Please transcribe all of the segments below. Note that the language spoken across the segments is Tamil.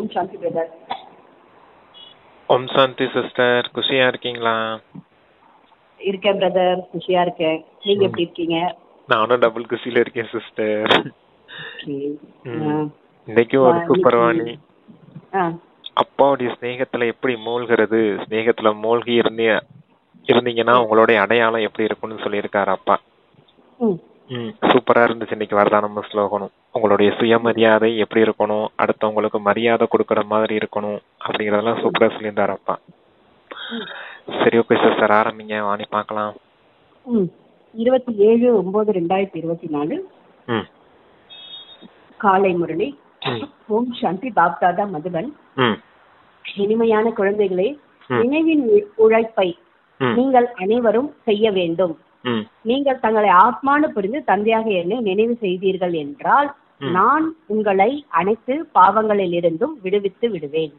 ஓம் சாந்தி பிரதர். ஓம் சாந்தி சிஸ்டர், குஷியா இருக்கீங்களா? இருக்கேன் பிரதர், குஷியா இருக்கேன். நீங்க எப்படி இருக்கீங்க? நானும் டபுள் குஷியில இருக்கேன் சிஸ்டர். Okay. இன்னைக்கு ஒரு சூப்பர் வாணி. ஆ, அப்பாவுடைய ஸ்நேகத்துல எப்படி மூழ்கிறது, ஸ்நேகத்துல மூழ்கி இருந்தீங்கன்னா உங்களுடைய அடையாளம் எப்படி இருக்கும்னு சொல்லியிருக்காரு அப்பா. ம், சூப்பரா இருந்துச்சு இன்னைக்கு வரதானம் ஸ்லோகனும். உங்களுடைய சுயமரியாதை எப்படி இருக்கணும், அடுத்தவங்களுக்கு மரியாதை கொடுக்கற மாதிரி இருக்கணும் அப்படிங்கறதெல்லாம் சூப்பரா சொல்லியிருந்தாரு அப்பா. சரி, ஓகே சிஸ்டர், ஆரம்பிங்க, வாணி பார்க்கலாம். 27/9/2024 ம் காலை முரளி. ஓம் சாந்தி பாப்தாதா மதுபன். ம் இனிமையான குழந்தைகளே, நினைவின் உழைப்பை நீங்கள் அனைவரும் செய்ய வேண்டும். ம் நீங்கள் தங்களை ஆத்மானு புரிந்து தந்தையாக என்னை நினைவு செய்தீர்கள் என்றால் நான் உங்களை அனைத்து பாவங்களில் இருந்தும் விடுவித்து விடுவேன்.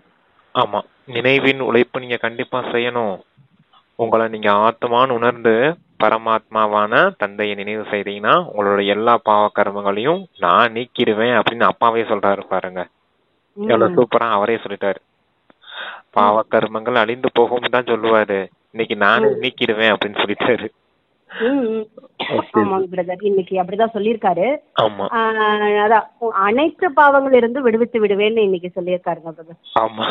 ஆமா, நினைவின் உழைப்பு நீங்க கண்டிப்பா செய்யணும். உங்களை நீங்க ஆத்மான்னு உணர்ந்து பரமாத்மாவான தந்தையை நினைவு செய்தீங்கன்னா உங்களோட எல்லா பாவ கர்மங்களையும் நான் நீக்கிடுவேன் அப்படின்னு அப்பாவே சொல்றாரு பாருங்க. எவ்வளவு சூப்பரா அவரே சொல்லிட்டாரு. பாவ கர்மங்கள் அழிந்து போகும் தான் சொல்லுவாரு, இன்னைக்கு நானே நீக்கிடுவேன் அப்படின்னு சொல்லிட்டாரு. ஆமாங்க பிரதர், இன்னைக்கு அப்படிதான் சொல்லியிருக்காரு. ஆமா, அதான் அனைத்து பாவங்கள் இருந்து விடுவித்து விடுவேன்னு இன்னைக்கு சொல்லியிருக்காருங்க பிரதர். ஆமா.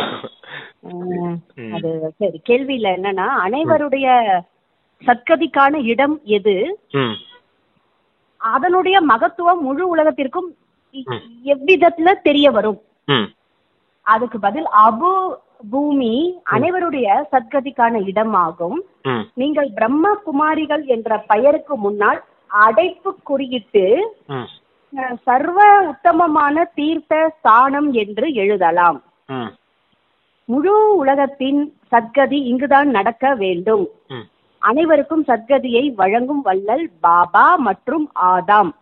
அது சரி, கேள்வியில என்னன்னா, அனைவருடைய சத்கதிக்கான இடம் எது, அதனுடைய மகத்துவம் முழு உலகத்திற்கும் எவ்விதத்துல தெரிய வரும்? அதுக்கு பதில் அபு பூமி அனைவருடைய சத்கதிக்கான இடமாகும். நீங்கள் பிரம்ம குமாரிகள் என்ற பெயருக்கு முன்னால் அடைப்பு குறியிட்டு சர்வ உத்தமமான தீர்த்த ஸ்தானம் என்று எழுதலாம். முழு உலகத்தின் சத்கதி இங்குதான் நடக்க வேண்டும். அனைவருக்கும் சத்கதியை வழங்கும் வள்ளல் பாபா மற்றும் ஆதாம்,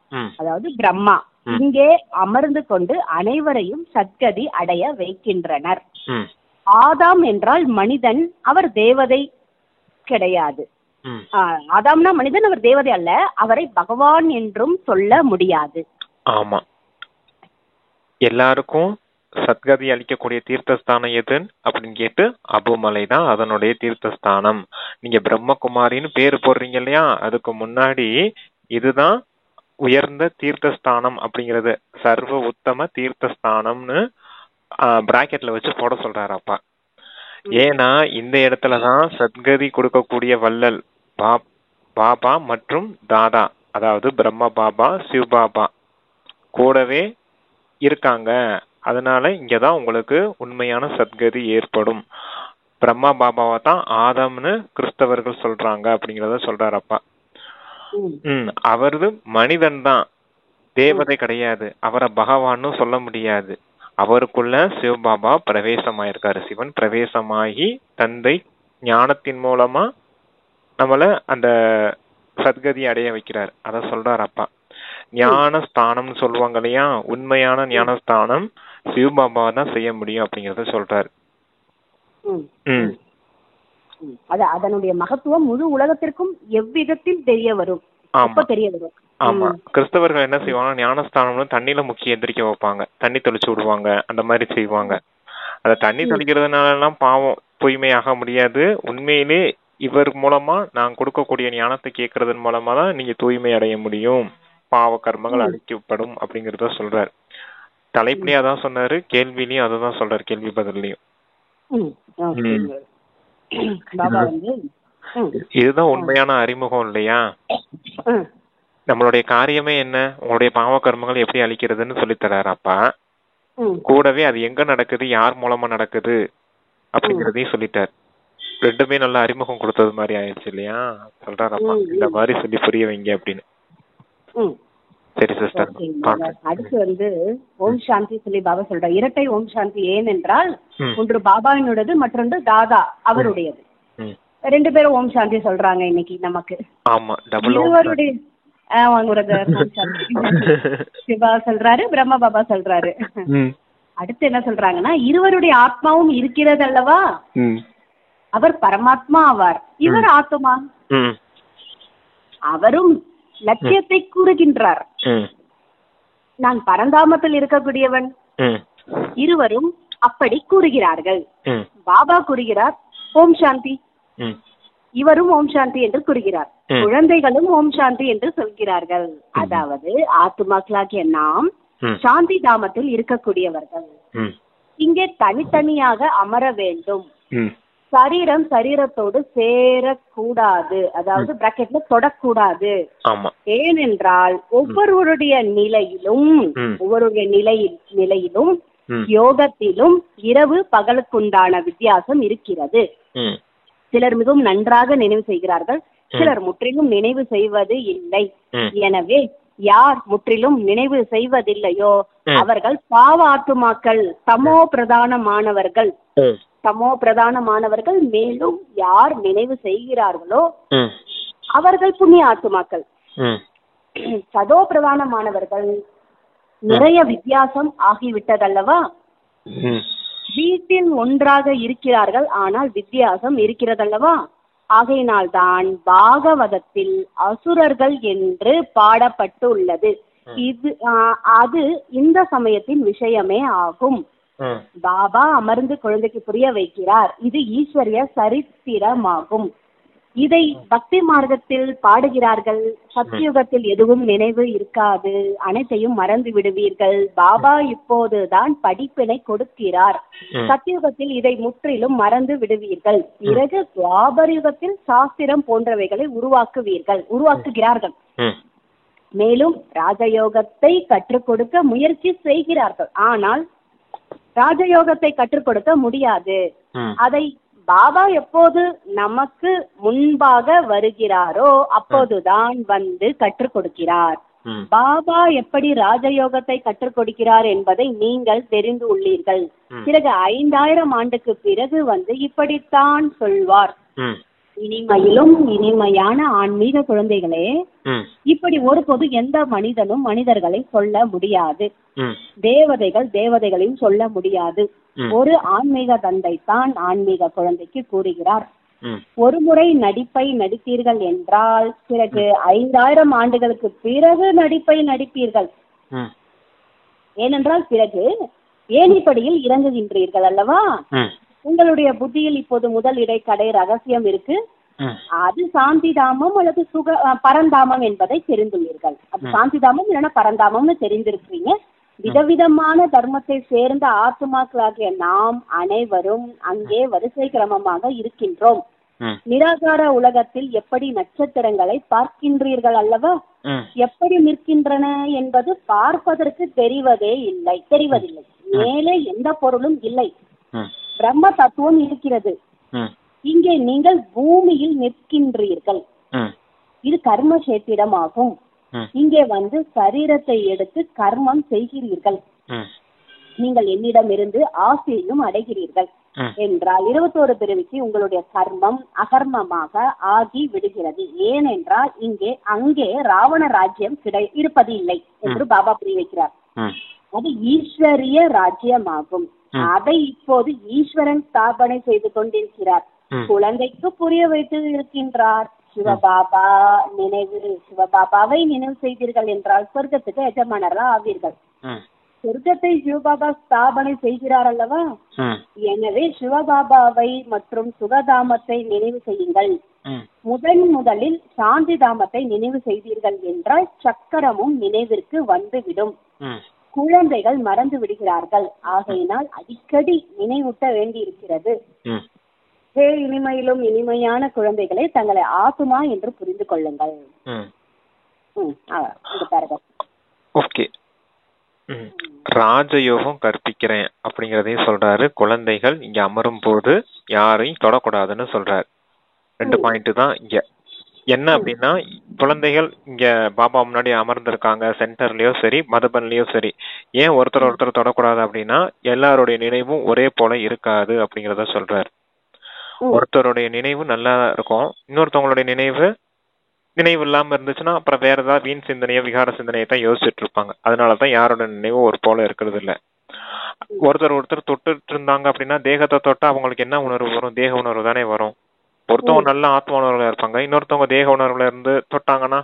அதாவது பிரம்மா, இங்கே அமர்ந்து கொண்டு அனைவரையும் சத்கதி அடைய வைக்கின்றனர். ஆதாம் என்றால் மனிதன், அவர் தேவதை கிடையாது. ஆதாம்னா மனிதன், அவர் தேவதை அல்ல. அவரை பகவான் என்றும் சொல்ல முடியாது. ஆமா, எல்லாருக்கும் சத்கதி அளிக்கக்கூடிய தீர்த்தஸ்தானம் எது அப்படின்னு கேட்டு அபுமலை தான் அதனுடைய தீர்த்தஸ்தானம். நீங்க பிரம்மகுமாரின்னு பேரு போடுறீங்க இல்லையா, அதுக்கு முன்னாடி இதுதான் உயர்ந்த தீர்த்தஸ்தானம் அப்படிங்கறது, சர்வ உத்தம தீர்த்தஸ்தானம்னு பிராக்கெட்ல வச்சு போட சொல்றாரு அப்பா. ஏன்னா இந்த இடத்துலதான் சத்கதி கொடுக்கக்கூடிய வள்ளல் பாபா மற்றும் தாதா, அதாவது பிரம்ம பாபா சிவ பாபா கூடவே இருக்காங்க. அதனால இங்கதான் உங்களுக்கு உண்மையான சத்கதி ஏற்படும். பிரம்மா பாபாவை தான் ஆதம்னு கிறிஸ்தவர்கள் சொல்றாங்க அப்படிங்கறத சொல்றாரு அப்பா. அவரது மனிதன் தான், தேவதை கிடையாது. அவரை பகவான்னு சொல்ல முடியாது. அவருக்குள்ள சிவபாபா பிரவேசமாயிருக்காரு. சிவன் பிரவேசமாகி தந்தை ஞானத்தின் மூலமா நம்மள அந்த சத்கதி அடைய வைக்கிறார். அத சொல்றார் அப்பா. ஞான ஸ்தானம்னு சொல்லுவாங்க இல்லையா, உண்மையான ஞானஸ்தானம் சிவபாபா தான் செய்ய முடியும் அப்படிங்கறத சொல்றாரு. அதனுடைய மகத்துவம் முழு உலகத்திற்கும் எவ்விதத்தில் தெரிய வரும். தெரிய வரும். ஆமா, கிறிஸ்தவர்கள் என்ன செய்வாங்க, ஞானஸ்தானம்னு தண்ணியில முக்கிய எந்திரிக்க வைப்பாங்க, தண்ணி தெளிச்சு விடுவாங்க, அந்த மாதிரி செய்வாங்க. அத தண்ணி தெளிக்கிறதுனால எல்லாம் பாவம் தூய்மையாக முடியாது. உண்மையிலே இவர் மூலமா நான் கொடுக்கக்கூடிய ஞானத்தை கேட்கறதன் மூலமா தான் நீங்க தூய்மை அடைய முடியும், பாவ கர்மங்கள் அழிக்கப்படும் அப்படிங்கறத சொல்றாரு. தலைப்புலயும் அதான் சொன்னாரு, கேள்விலையும் அதான் சொல்றாரு, கேள்வி பதிலையும். இதுதான் உண்மையான அறிமுகம் இல்லையா? நம்மளுடைய காரியமே என்ன, உங்களுடைய பாவ கர்மங்கள் எப்படி அழிக்கிறதுன்னு சொல்லித்தராரு அப்பா. கூடவே அது எங்க நடக்குது, யார் மூலமா நடக்குது அப்படிங்கறதையும் சொல்லிட்டாரு. ரெண்டுமே நல்ல அறிமுகம் கொடுத்தது மாதிரி ஆயிடுச்சு இல்லையா? சொல்றாரு அப்பா, இந்த மாதிரி சொல்லி புரிய வைங்க அப்படின்னு. சரி சிஸ்டர், அடுத்து ஓம் சாந்தி சொல்லி பாபா சொல்றாரு. இரட்டை ஓம் சாந்தி ஏனென்றால் ஒன்று பாபாவினுடையது, மற்றொன்று தாதா அவருடையது. ரெண்டு பேரும் ஓம் சாந்தி சொல்றாங்க இன்னைக்கு நமக்கு. ஆமா, டபுள் இருவருடைய சிவா சொல்றாரு, பிரம்ம பாபா சொல்றாரு. அடுத்து என்ன சொல்றாங்கன்னா, இருவருடைய ஆத்மாவும் இருக்கிறது அல்லவா, அவர் பரமாத்மா ஆவார், இவர் ஆத்மா. அவரும் லட்சியத்தை கூறுகின்றார், நான் பரந்தாமத்தில் இருக்கக்கூடியவன். இருவரும் அப்படி கூறுகிறார்கள். ம், பாபா கூறுகிறார் ஓம் சாந்தி, ம், இவரும் ஓம் சாந்தி என்று கூறுகிறார். ம். குழந்தைகளும் ஓம் சாந்தி என்று சொல்கிறார்கள். அதாவது ஆத்துமாக்களாகிய நாம் ம், சாந்தி தாமத்தில் இருக்கக்கூடியவர்கள். ம், இங்கே தனித்தனியாக அமர வேண்டும். ம், சரீரம் சரீரத்தோடு சேரக்கூடாது, அதாவது பிராக்கெட்ல தொடக்கூடாது. ஆமா. ஏனென்றால் ஒவ்வொருவருடைய நிலையிலும் ம். ஒவ்வொருடைய நிலையிலும் ம், யோகத்திலும் இரவு பகலுக்குண்டான வித்தியாசம் இருக்கிறது. ம், சிலர் மிகவும் நன்றாக நினைவு செய்கிறார்கள், சிலர் முற்றிலும் நினைவு செய்வது இல்லை. ம். எனவே யார் முற்றிலும் நினைவு செய்வதில்லையோ ம். அவர்கள் பாவ ஆத்துமாக்கள், தமோ பிரதானமானவர்கள். ம், தமோ பிரதானமானவர்கள். மேலும் யார் நினைவு செய்கிறார்களோ ம், அவர்கள் புண்ணிய ஆத்துமாக்கள். ம், சதோ பிரதானமானவர்கள் நிறைய வித்தியாசம் ஆகிவிட்டதல்லவா? ம், வீட்டில் ஒன்றாக இருக்கிறார்கள், ஆனால் வித்தியாசம் இருக்கிறதல்லவா? ஆகையினால்தான் பாகவதத்தில் அசுரர்கள் என்று பாடப்பட்டுள்ளது. அது இந்த சமயத்தின் விஷயமே ஆகும். ம், பாபா அமர்ந்து குழந்தைக்கு புரிய வைக்கிறார். இது ஈஸ்வரிய சரித்திரமாகும். இதை பக்தி மார்க்கத்தில் பாடுகிறார்கள். சத்தியுகத்தில் எதுவும் நினைவு இருக்காது, அனைத்தையும் மறந்து விடுவீர்கள். பாபா இப்போதுதான் படிப்பினை கொடுக்கிறார். சத்தியுகத்தில் இதை முற்றிலும் மறந்து விடுவீர்கள். பிறகு துவாபர யுகத்தில் சாஸ்திரம் போன்றவைகளை உருவாக்குகிறார்கள். மேலும் ராஜயோகத்தை கற்றுக் கொடுக்க முயற்சி செய்கிறார்கள். ஆனால் ராஜயோகத்தை கற்றுக் கொடுக்க முடியாது. அதை பாபா எப்போது நமக்கு முன்பாக வருகிறாரோ அப்போதுதான் வந்து கற்றுக் கொடுக்கிறார். பாபா எப்படி ராஜயோகத்தை கற்றுக் கொடுக்கிறார் என்பதை நீங்கள் தெரிந்து உள்ளீர்கள். பிறகு 5000 ஆண்டுக்கு பிறகு வந்து இப்படித்தான் சொல்வார். இனிமையிலும் இனிமையான ஆன்மீக குழந்தைகளே, இப்படி ஒருபோது எந்த மனிதனும் மனிதர்களை சொல்ல முடியாது. தேவதைகளையும் சொல்ல முடியாது. ஒரு ஆன்மீக தந்தை தான் ஆன்மீக குழந்தைக்கு கூறுகிறார், ஒரு முறை நடிப்பை நடித்தீர்கள் என்றால் பிறகு 5000 ஆண்டுகளுக்கு பிறகு நடிப்பை நடிப்பீர்கள். ஏனென்றால் பிறகு ஏணிப்படியில் இறங்குகின்றீர்கள் அல்லவா? உங்களுடைய புத்தியில் இப்போது முதல் இடைக்கடை ரகசியம் இருக்கு. அது சாந்திதாமம் அல்லது பரந்தாமம் என்பதை தெரிந்துள்ளீர்கள். அது சாந்திதாமம் இல்லைன்னா பரந்தாமம்னு தெரிந்திருக்கீங்க. விதவிதமான தர்மத்தை சேர்ந்த ஆத்துமாக்களாகிய நாம் அனைவரும் அங்கே வரிசை கிரமமாக இருக்கின்றோம். நிராகார உலகத்தில் எப்படி நட்சத்திரங்களை பார்க்கின்றீர்கள் அல்லவா? எப்படி நிற்கின்றன என்பது பார்ப்பதற்கு தெரிவதில்லை. மேலே எந்த பொருளும் இல்லை, பிரம்ம தத்துவம் இருக்கிறது. இங்கே நீங்கள் பூமியில் நிற்கின்றீர்கள். இது கர்ம கஷேத்திரமாகும். இங்கே வந்து சரீரத்தை எடுத்து கர்மம் செய்கிறீர்கள். நீங்கள் என்னிடமிருந்து ஆசையும் அடைகிறீர்கள் என்றால் 21 பிறவிக்கு உங்களுடைய கர்மம் அகர்மமாக ஆகி விடுகிறது. ஏனென்றால் அங்கே ராவண ராஜ்யம் இருப்பது இல்லை என்று பாபா புரிய வைக்கிறார். அது ஈஸ்வரிய ராஜ்யமாகும். அதை இப்போது ஈஸ்வரன் ஸ்தாபனை செய்து கொண்டிருக்கிறார். குழந்தைக்கு புரிய வைத்து இருக்கின்றார். சிவபாபாவை நினைவு செய்தீர்கள் என்றால் சொர்க்கத்துக்கு எஜமானரா ஆவீர்கள். சொர்க்கத்தை சிவபாபா ஸ்தாபனை செய்கிறார் அல்லவா? எனவே சிவபாபாவை மற்றும் சுகதாமத்தை நினைவு செய்யுங்கள். முதலில் சாந்தி தாமத்தை நினைவு செய்தீர்கள் என்றால் சக்கரமும் நினைவிற்கு வந்துவிடும். குழந்தைகள் மறந்து விடுகிறார்கள். ஆகையினால் அடிக்கடி நினைவூட்ட வேண்டி இருக்கிறது. இனிமையிலும் இனிமையான குழந்தைகளை தங்களை ஆத்துமா என்று புரிந்து கொள்ளுங்கள். ஓகே, ராஜயோகம் கற்பிக்கிறேன் அப்படிங்கறதையும் சொல்றாரு. குழந்தைகள் இங்க அமரும் போது யாரையும் தொடக்கூடாதுன்னு சொல்றாரு. 2 பாயிண்ட் தான் இங்க. என்ன அப்படின்னா, குழந்தைகள் இங்க பாபா முன்னாடி அமர்ந்திருக்காங்க, சென்டர்லயோ சரி மதுபன்லயோ சரி. ஏன் ஒருத்தர் தொடக்கூடாது அப்படின்னா, எல்லாருடைய நினைவும் ஒரே போல இருக்காது அப்படிங்கறத சொல்றாரு. ஒருத்தருடைய நினைவு நல்லா இருக்கும், இன்னொருத்தவங்களுடைய நினைவு இல்லாம இருந்துச்சுன்னா அப்புறம் வேற ஏதாவது வீண் சிந்தனையோ விகார சிந்தனையை தான் யோசிச்சுட்டு இருப்பாங்க. அதனாலதான் யாரோட நினைவு ஒரு போல இருக்கிறது இல்ல. ஒருத்தர் தொட்டுட்டு இருந்தாங்க அப்படின்னா தேகத்தை தொட்டா அவங்களுக்கு என்ன உணர்வு வரும்? தேக உணர்வு தானே வரும். ஒருத்தவங்க நல்ல ஆத்ம உணர்வுல இருப்பாங்க, இன்னொருத்தவங்க தேக உணர்வுல இருந்து தொட்டாங்கன்னா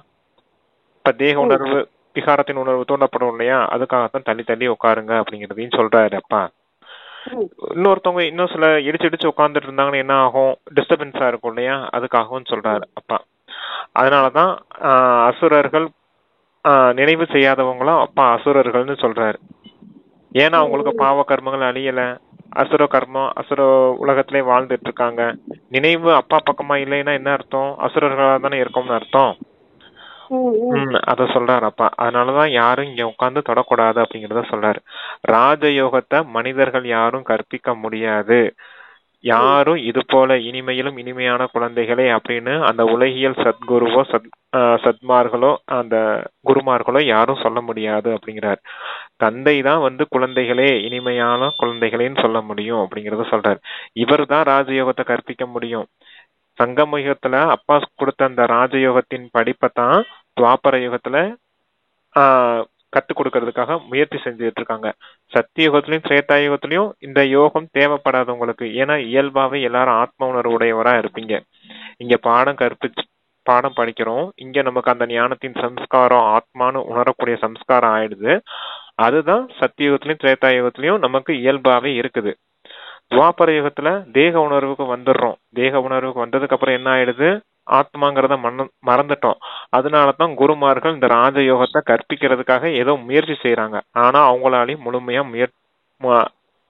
இப்ப தேக உணர்வு விகாரத்தின் உணர்வு தூண்டப்படும் இல்லையா? அதுக்காகத்தான் தள்ளி உட்காருங்க அப்படிங்கறதையும் சொல்றாரு அப்பா. இன்னொருத்தவங்க இன்னும் சில இடிச்சு உட்காந்துட்டு இருந்தாங்கன்னா என்ன ஆகும், டிஸ்டர்பன்ஸா இருக்கும் இல்லையா, அதுக்காகவும் சொல்றாரு அப்பா. அதனாலதான் அசுரர்கள் நினைவு செய்யாதவங்களும் அப்பா அசுரர்கள்னு சொல்றாரு. ஏன்னா அவங்களுக்கு பாவ கர்மங்கள் அழியல, அசுர உலகத்திலே வாழ்ந்துட்டு இருக்காங்க. நினைவு அப்பா பக்கமா இல்லைன்னா என்ன அர்த்தம், அசுரர்களா தானே இருக்கும்னு அர்த்தம். அத சொல்றாரு அப்பா. அதனாலதான் யாரும் இங்க உட்கார்ந்து தொடக்கூடாது அப்படிங்கறத சொல்றாரு. ராஜயோகத்தை மனிதர்கள் யாரும் கற்பிக்க முடியாது. யாரும் இது போல இனிமையிலும் இனிமையான குழந்தைகளே அப்படின்னு அந்த உலகியல் சத்குருவோ சத்மார்களோ அந்த குருமார்களோ யாரும் சொல்ல முடியாது அப்படிங்கிறார். தந்தை தான் குழந்தைகளே, இனிமையான குழந்தைகளேன்னு சொல்ல முடியும் அப்படிங்கறத சொல்றாரு. இவர் தான் ராஜயோகத்தை கற்பிக்க முடியும். சங்கம யுகத்துல அப்பா கொடுத்த அந்த ராஜயோகத்தின் படிப்பைத்தான் துவாபர யுகத்துல கத்துக் கொடுக்கறதுக்காக முயற்சி செஞ்சுட்டு இருக்காங்க. சத்தியுகத்திலயும் திரேதாயுகத்திலயும் இந்த யோகம் தேவைப்படாது உங்களுக்கு. ஏன்னா இயல்பாவே எல்லாரும் ஆத்ம உணர்வு உடையவரா இருப்பீங்க. இங்க பாடம் படிக்கிறோம், இங்க நமக்கு அந்த ஞானத்தின் சம்ஸ்காரம் ஆத்மானு உணரக்கூடிய சம்ஸ்காரம் ஆயிடுது. அதுதான் சத்தியுகத்திலயும் திரேதாயுகத்திலயும் நமக்கு இயல்பாவே இருக்குது. துவாபர யுகத்துல தேக உணர்வுக்கு வந்துடுறோம். தேக உணர்வுக்கு வந்ததுக்கு அப்புறம் என்ன ஆயிடுது, ஆத்மாங்கிறத மறந்துட்டோம். அதனாலதான் குருமார்கள் இந்த ராஜயோகத்தை கற்பிக்கிறதுக்காக ஏதோ முயற்சி செய்யறாங்க. ஆனா அவங்களாலையும் முழுமையா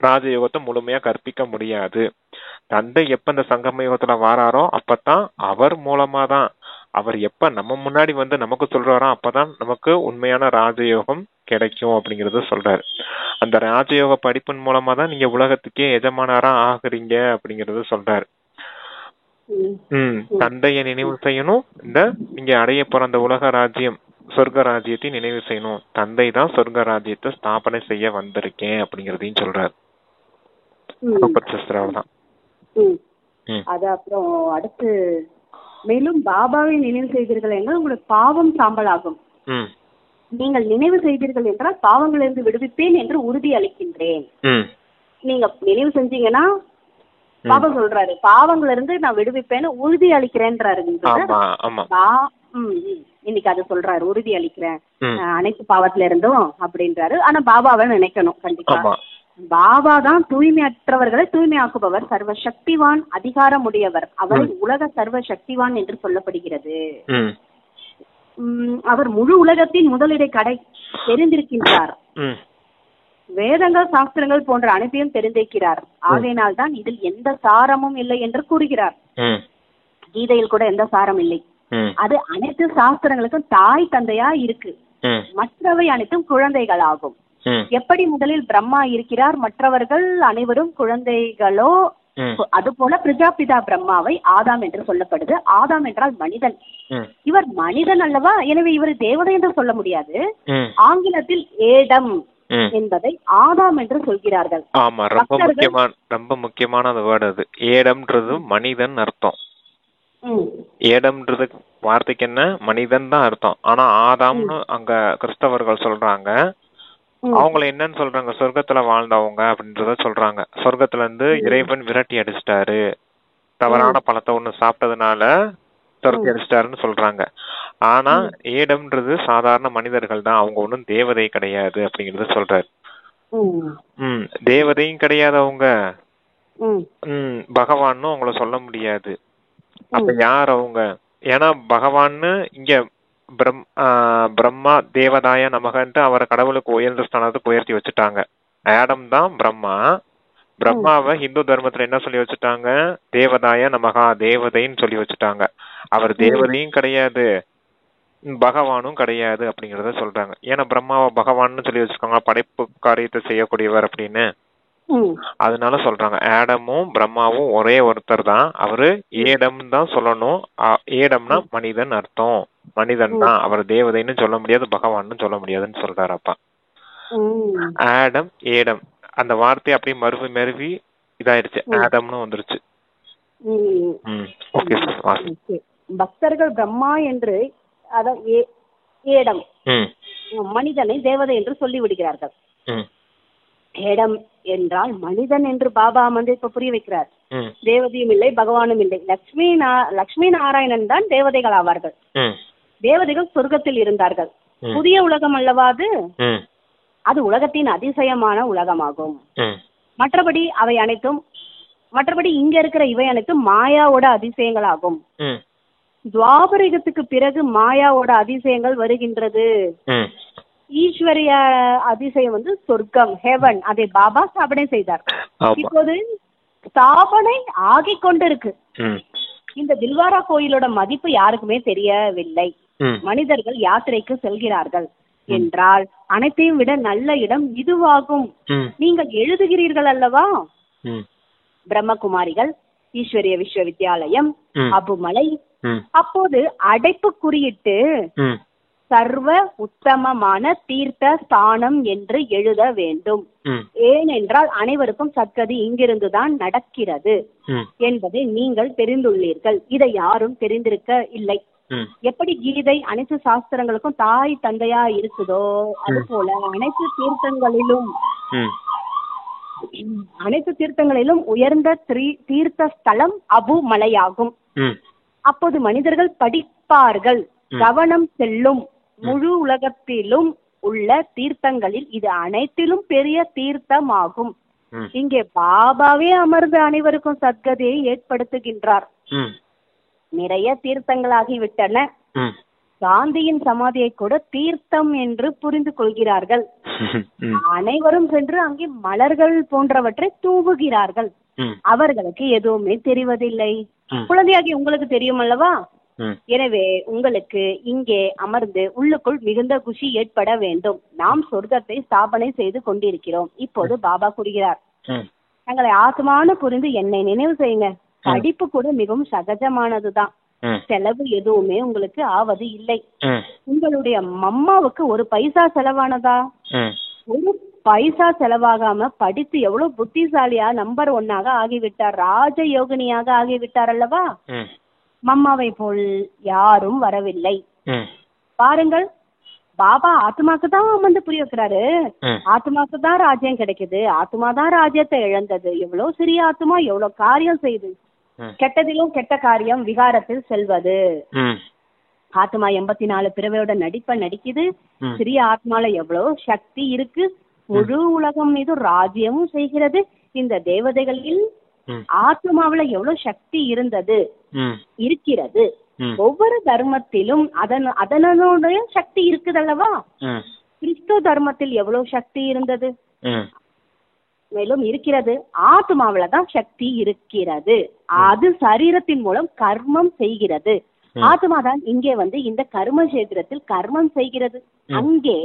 ராஜயோகத்தை முழுமையா கற்பிக்க முடியாது. தந்தை எப்ப இந்த சங்கம யுகத்துல வாராரோ அப்பதான் அவர் மூலமா தான், அவர் எப்ப நம்ம முன்னாடி நமக்கு சொல்றாரோ அப்பதான் நமக்கு உண்மையான ராஜயோகம் கிடைக்கும் அப்படிங்கறத சொல்றாரு. அந்த ராஜயோக படிப்பின் மூலமா தான் நீங்க உலகத்துக்கே எஜமானரா ஆகுறீங்க அப்படிங்கறத சொல்றாரு. தந்தைய நினைவு செய்யணும், இந்த நீங்க அடைய போற அந்த உலக ராஜ்யம் சொர்க்க ராஜ்யத்தை நினைவு செய்யணும். தந்தை தான் சொர்க்க ராஜ்யத்தை ஸ்தாபனை செய்ய வந்திருக்கேன் அப்படிங்கறதையும் சொல்றாரு. அது அப்புறம் அடுத்து, மேலும் பாபாவை நினைவு செய்தீர்கள் என்றால் உங்களுக்கு பாவம் சாம்பல் ஆகும். நீங்கள் நினைவு செய்தீர்கள் என்றால் பாவங்களிலிருந்து விடுவிப்பேன் என்று உறுதி அளிக்கின்றேன். நீங்க நினைவு செஞ்சீங்கன்னா பாபா சொல்றாரு, பாவங்கள்ல இருந்து நான் விடுவிப்பேன்னு உறுதி அளிக்கிறேன்றாரு. இன்னைக்கு அது சொல்றாரு, உறுதி அளிக்கிறேன் அனைத்து பாவத்துல இருந்தும் அப்படின்றாரு. ஆனா பாபாவை நினைக்கணும் கண்டிப்பா. பாபா தான் தூய்மையற்றவர்களை தூய்மையாக்குபவர், சர்வ சக்திவான், அதிகாரம் உடையவர். அவரை உலக சர்வ சக்திவான் என்று சொல்லப்படுகிறது. அவர் முழு உலகத்தின் முதலிடை கடை தெரிந்திருக்கின்றார். வேதங்கள் சாஸ்திரங்கள் போன்ற அனைத்தையும் தெரிந்திருக்கிறார். ஆகையினால் தான் இதில் எந்த சாரமும் இல்லை என்று கூறுகிறார். கீதையில் கூட எந்த சாரம் இல்லை. அது அனைத்து சாஸ்திரங்களுக்கும் தாய் தந்தையா இருக்கு. மற்றவை அனைத்தும் குழந்தைகளாகும். எப்படி முதலில் பிரம்மா இருக்கிறார், மற்றவர்கள் அனைவரும் குழந்தைகளோ, அது போல பிரஜாபிதா பிரம்மாவை ஆதாம் என்று சொல்லப்படுது. ஆதாம் என்றால் மனிதன். இவர் மனிதன் அல்லவா, எனவே இவர் தேவதை என்று சொல்ல முடியாது. ஆங்கிலத்தில் ஏடம் என்பதை ஆதாம் என்று சொல்கிறார்கள். ஆமா, ரொம்ப முக்கியமான வேர்டு அது. ஏடம்ன்றது மனிதன் அர்த்தம். ஏடம்ன்றது வார்த்தைக்கு என்ன, மனிதன் தான் அர்த்தம். ஆனா ஆதாம்னு அங்க கிறிஸ்தவர்கள் சொல்றாங்க. அவங்கள என்னன்னு சொல்றாங்க, சொர்க்கத்துல வாழ்ந்தவங்க அப்படின்றத சொல்றாங்க. சொர்க்கத்துல இருந்து இறைவன் விரட்டி அடிச்சிட்டாரு, தவறான பழத்தை ஒண்ணு சாப்பிட்டதுனால துரத்தி அடிச்சிட்டாருன்னு சொல்றாங்க. ஆனா ஏடம்ன்றது சாதாரண மனிதர்கள் தான், அவங்க ஒண்ணும் தேவதை கிடையாது அப்படிங்கறத சொல்றாரு. தேவதையும் கிடையாது அவங்க, பகவான்னு அவங்கள சொல்ல முடியாது. அப்ப யார் அவங்க? ஏன்னா பகவான்னு இங்க பிரம்மா தேவதாய நமகன்ட்டு அவரை கடவுளுக்கு உயர்ந்த ஸ்தானத்துக்கு உயர்த்தி வச்சுட்டாங்க. ஆடம் தான் பிரம்மா. பிரம்மாவை ஹிந்து தர்மத்துல என்ன சொல்லி வச்சுட்டாங்க, தேவதாய நமகா, தேவதைன்னு சொல்லி வச்சுட்டாங்க. அவர் தேவதையும் கிடையாது, பகவானும் கிடையாது அப்படிங்கறத சொல்றாங்க. ஏன்னா பிரம்மாவை பகவான்னு சொல்லி வச்சிருக்காங்க, படைப்பு காரியத்தை செய்யக்கூடியவர் அப்படின்னு. அதனால சொல்றாங்க ஆடமும் பிரம்மாவும் ஒரே ஒருத்தர் தான். அவரு ஏடம் தான் சொல்லணும். ஏடம்னா மனிதன் அர்த்தம், மனிதன் தான். அவர் தேவதைன்னு சொல்ல முடியாது, பகவான்னு சொல்ல முடியாதுன்னு சொல்றாரு அப்பா. ஆடம் ஏடம் அந்த வார்த்தை அப்படியே மருவி இதாயிருச்சு, ஆடம்னு வந்துருச்சு. பக்தர்கள் பிரம்மா என்று ஏடம் மனிதனை தேவதை என்று சொல்லி விடுகிறார்கள். ஏடம் என்றால் மனிதன் என்று பாபா இப்ப புரிய வைக்கிறார். தேவதையும் இல்லை, பகவானும் இல்லை. லட்சுமி நாராயணன் தான் தேவதைகள் ஆவார்கள். தேவதைகள் சொர்க்கத்தில் இருந்தார்கள். புதிய உலகம் அல்லவா அது? அது உலகத்தின் அதிசயமான உலகமாகும். மற்றபடி இங்க இருக்கிற இவை அனைத்தும் மாயாவோட அதிசயங்களாகும். துவாபரயுகத்துக்கு பிறகு மாயாவோட அதிசயங்கள் வருகின்றது. ஈஸ்வரிய அதிசயம் வந்து சொர்க்கம், ஹெவன், அதை பாபா ஸ்தாபனை செய்தார். இப்போது ஸ்தாபனை ஆகிக் கொண்டு இருக்கு. இந்த தில்வாரா கோயிலோட மதிப்பு யாருக்குமே தெரியவில்லை. மனிதர்கள் யாத்திரைக்கு செல்கிறார்கள் என்றால் அனைத்தையும் விட நல்ல இடம் இதுவாகும். நீங்கள் எழுதுகிறீர்கள் அல்லவா, பிரம்மகுமாரிகள், ஈஸ்வரிய விஸ்வவித்யாலயம், அபுமலை. அப்போது அடைப்பு குறியிட்டு சர்வ உத்தமமான தீர்த்த ஸ்தானம் என்று எழுத வேண்டும். ஏனென்றால் அனைவருக்கும் சத்கதி இங்கிருந்துதான் நடக்கிறது என்பதை நீங்கள் தெரிந்துள்ளீர்கள். இதை யாரும் தெரிந்திருக்க இல்லை. எப்படி கீதை அனைத்து சாஸ்திரங்களுக்கும் தாய் தந்தையா இருக்குதோ அது போல அனைத்து தீர்த்தங்களிலும் உயர்ந்த தீர்த்த ஸ்தலம் அபுமலையாகும். அப்போது மனிதர்கள் படிப்பார்கள், கவனம் செல்லும். முழு உலகத்திலும் உள்ள தீர்த்தங்களில் இது அனைத்திலும் பெரிய தீர்த்தமாகும். இங்கே பாபாவே அமர்ந்து அனைவருக்கும் சத்கதியை ஏற்படுத்துகின்றார். நிறைய தீர்த்தங்களாகிவிட்டன. காந்தியின் சமாதியை கூட தீர்த்தம் என்று புரிந்து கொள்கிறார்கள். அனைவரும் சென்று அங்கே மலர்கள் போன்றவற்றை தூவுகிறார்கள். அவர்களுக்கு எதுவுமே தெரிவதில்லை. குழந்தையாகி உங்களுக்கு தெரியும் அல்லவா? எனவே உங்களுக்கு இங்கே அமர்ந்து உள்ளுக்குள் மிகுந்த குஷி ஏற்பட வேண்டும். நாம் சொர்க்கத்தை ஸ்தாபனை செய்து கொண்டிருக்கிறோம். இப்போது பாபா கூறுகிறார், தங்களை ஆத்மான புரிந்து என்னை நினைவு செய்யுங்க. படிப்பு கூட மிகவும் சகஜமானதுதான். செலவு எதுவுமே உங்களுக்கு ஆவது இல்லை. உங்களுடைய மம்மாவுக்கு ஒரு பைசா செலவானதா? ஒரு பைசா செலவாகாம படித்து எவ்வளவு புத்திசாலியா நம்பர் 1 ஆகிவிட்டார், ராஜயோகினியாக ஆகிவிட்டார் அல்லவா? மம்மாவை போல் யாரும் வரவில்லை. பாருங்கள், பாபா ஆத்மாக்கு தான் வந்து புரிய வைக்கிறாரு. ஆத்மாக்கு தான் ராஜ்யம் கிடைக்குது, ஆத்மா தான் ராஜ்யத்தை இழந்தது. எவ்வளவு சிறிய ஆத்மா எவ்வளவு காரியம் செய்து, கெட்டதிலும் கெட்ட காரியம் விகாரத்தில் செல்வது. ஆத்மா 84 பிறவையோட நடிக்குது. சிறிய ஆத்மால எவ்வளவு சக்தி இருக்கு. முழு உலகம் மீது ராஜ்யமும் செய்கிறது. இந்த தேவதைகளில் ஆத்மாவில எவ்வளவு சக்தி இருக்கிறது. ஒவ்வொரு தர்மத்திலும் அதனுடைய சக்தி இருக்குதல்லவா? கிறிஸ்துவ தர்மத்தில் எவ்வளவு சக்தி இருந்தது, மேலும் இருக்கிறது. ஆத்மாவில தான் சக்தி இருக்கிறது. அது சரீரத்தின் மூலம் கர்மம் செய்கிறது. ஆத்மா தான் இங்கே வந்து இந்த கர்ம கஷேத்திரத்தில் கர்மம் செய்கிறது. அங்கே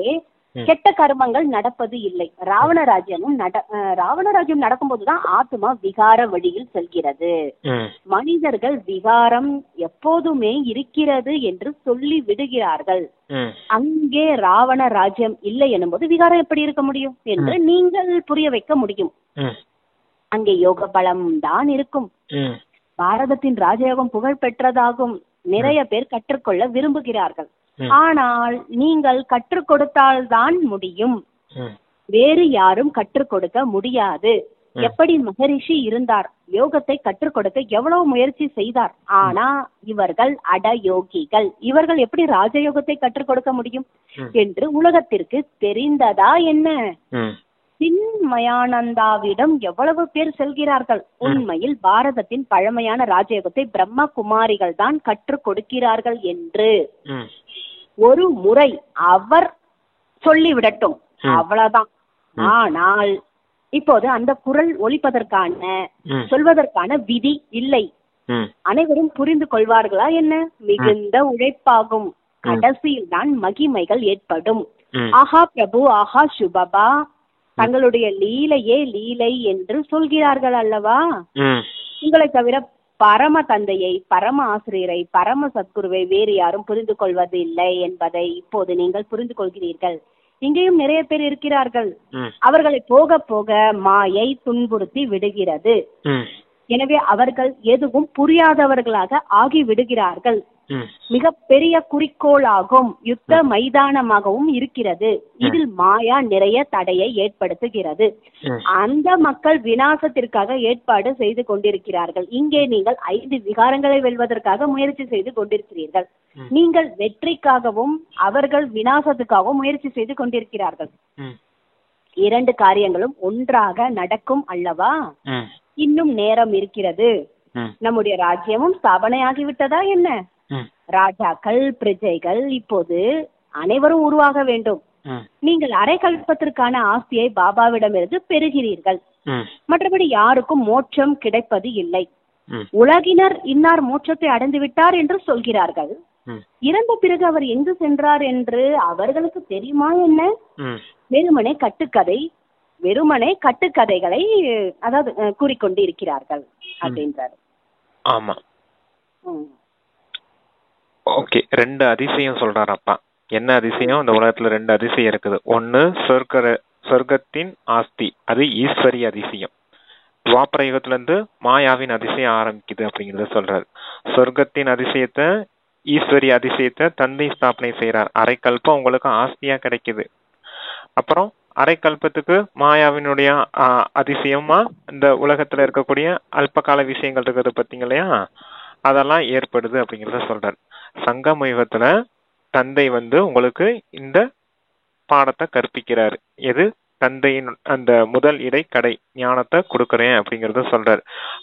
கெட்ட கர்மங்கள் நடப்பது இல்லை. ராவண ராஜ்யம் நடக்கும்போதுதான் ஆத்மா விகார வழியில் செல்கிறது. மனிதர்கள் விகாரம் எப்போதுமே இருக்கிறது என்று சொல்லி விடுகிறார்கள். அங்கே ராவண ராஜ்யம் இல்லை எனும்போது விகாரம் எப்படி இருக்க முடியும் என்று நீங்கள் புரிய வைக்க முடியும். அங்கே யோக பலம் தான் இருக்கும். பாரதத்தின் ராஜயோகம் புகழ் பெற்றதாகும். நிறைய பேர் கற்றுக்கொள்ள விரும்புகிறார்கள். ஆனால் நீங்கள் கற்றுக் கொடுத்தால்தான் முடியும். வேறு யாரும் கற்றுக் கொடுக்க முடியாது. எப்படி மகரிஷி இருந்தார், யோகத்தை கற்றுக் கொடுக்க எவ்வளவு முயற்சி செய்தார். ஆனா இவர்கள் அடயோகிகள். இவர்கள் எப்படி ராஜயோகத்தை கற்றுக் கொடுக்க முடியும் என்று உலகத்திற்கு தெரிந்ததா என்ன? சின்மயானந்தாவிடம் எவ்வளவு பேர் செல்கிறார்கள். உண்மையில் பாரதத்தின் பழமையான ராஜயோகத்தை பிரம்ம குமாரிகள் தான் கற்றுக் கொடுக்கிறார்கள் என்று ஒரு முறை அவர் சொல்லிவிடட்டும், அவ்வளவுதான். ஆனால் இப்போது அந்த குரல் ஒலிப்பதற்கான சொல்வதற்கான விதி இல்லை. அனைவரும் புரிந்து கொள்வார்களா என்ன? மிகுந்த உழைப்பாகும். கடைசியில் தான் மகிமைகள் ஏற்படும். ஆஹா பிரபு, ஆஹா சுபபா, தங்களுடைய லீலையே லீலை என்று சொல்கிறார்கள் அல்லவா? உங்களை தவிர பரம தந்தையை, பரம ஆசிரியரை, பரம சத்குருவை வேறு யாரும் புரிந்து கொள்வது இல்லை என்பதை இப்போது நீங்கள் புரிந்து கொள்கிறீர்கள். இங்கேயும் நிறைய பேர் இருக்கிறார்கள். அவர்களை போக போக மாயை துன்புறுத்தி விடுகிறது. எனவே அவர்கள் எதுவும் புரியாதவர்களாக ஆகி விடுகிறார்கள். மிக பெரிய குறிக்கோளாகும், யுத்த மைதானமாகவும் இருக்கிறது. இதில் மாயா நிறைய தடையை ஏற்படுத்துகிறது. அந்த மக்கள் விநாசத்திற்காக ஏற்பாடு செய்து கொண்டிருக்கிறார்கள். இங்கே நீங்கள் 5 விகாரங்களை வெல்வதற்காக முயற்சி செய்து கொண்டிருக்கிறீர்கள். நீங்கள் வெற்றிக்காகவும் அவர்கள் விநாசத்துக்காகவும் முயற்சி செய்து கொண்டிருக்கிறார்கள். 2 காரியங்களும் ஒன்றாக நடக்கும் அல்லவா? இன்னும் நேரம் இருக்கிறது. நம்முடைய ராஜ்யமும் ஸ்தாபனையாகிவிட்டதா என்ன? ராஜாக்கள், பிரஜைகள் இப்போது அனைவரும் உருவாக வேண்டும். நீங்கள் அரை கல்பத்திற்கான ஆஸ்தியை பாபாவிடமிருந்து பெறுகிறீர்கள். மற்றபடி யாருக்கும் மோட்சம் கிடைப்பது இல்லை. உலகினர் இன்னார் மோட்சத்தை அடைந்து விட்டார் என்று சொல்கிறார்கள். இறந்த பிறகு அவர் எங்கு சென்றார் என்று அவர்களுக்கு தெரியுமா என்ன? வெறுமனே கட்டுக்கதைகளை அதாவது கூறிக்கொண்டு இருக்கிறார்கள் அப்படின்றாரு. ஆமா, ஓகே. 2 அதிசயம் சொல்றாரு அப்பா. என்ன அதிசயம்? இந்த உலகத்துல 2 அதிசயம் இருக்குது. ஒன்னு சொர்க்கத்தின் ஆஸ்தி, அது ஈஸ்வரிய அதிசயம். துவாபர யுகத்துல இருந்து மாயாவின் அதிசயம் ஆரம்பிக்குது அப்படிங்கறத சொல்றாரு. சொர்க்கத்தின் அதிசயத்தை, ஈஸ்வரிய அதிசயத்தை தந்தை ஸ்தாபனை செய்யறார். அரை கல்பம் உங்களுக்கு ஆஸ்தியா கிடைக்குது. அப்புறம் அரை கல்பத்துக்கு மாயாவினுடைய அதிசயமா இந்த உலகத்துல இருக்கக்கூடிய அல்பகால விஷயங்கள் இருக்குது பார்த்தீங்க இல்லையா, அதெல்லாம் ஏற்படுது அப்படிங்கிறத சொல்றாரு. சங்கம யுகத்துல தந்தை உங்களுக்கு இந்த பாடத்தை கற்பிக்கிறாரு. எது? தந்தையின் அந்த முதல் இடை கடை ஞானத்தை கொடுக்கறேன் அப்படிங்கறத சொல்றாரு.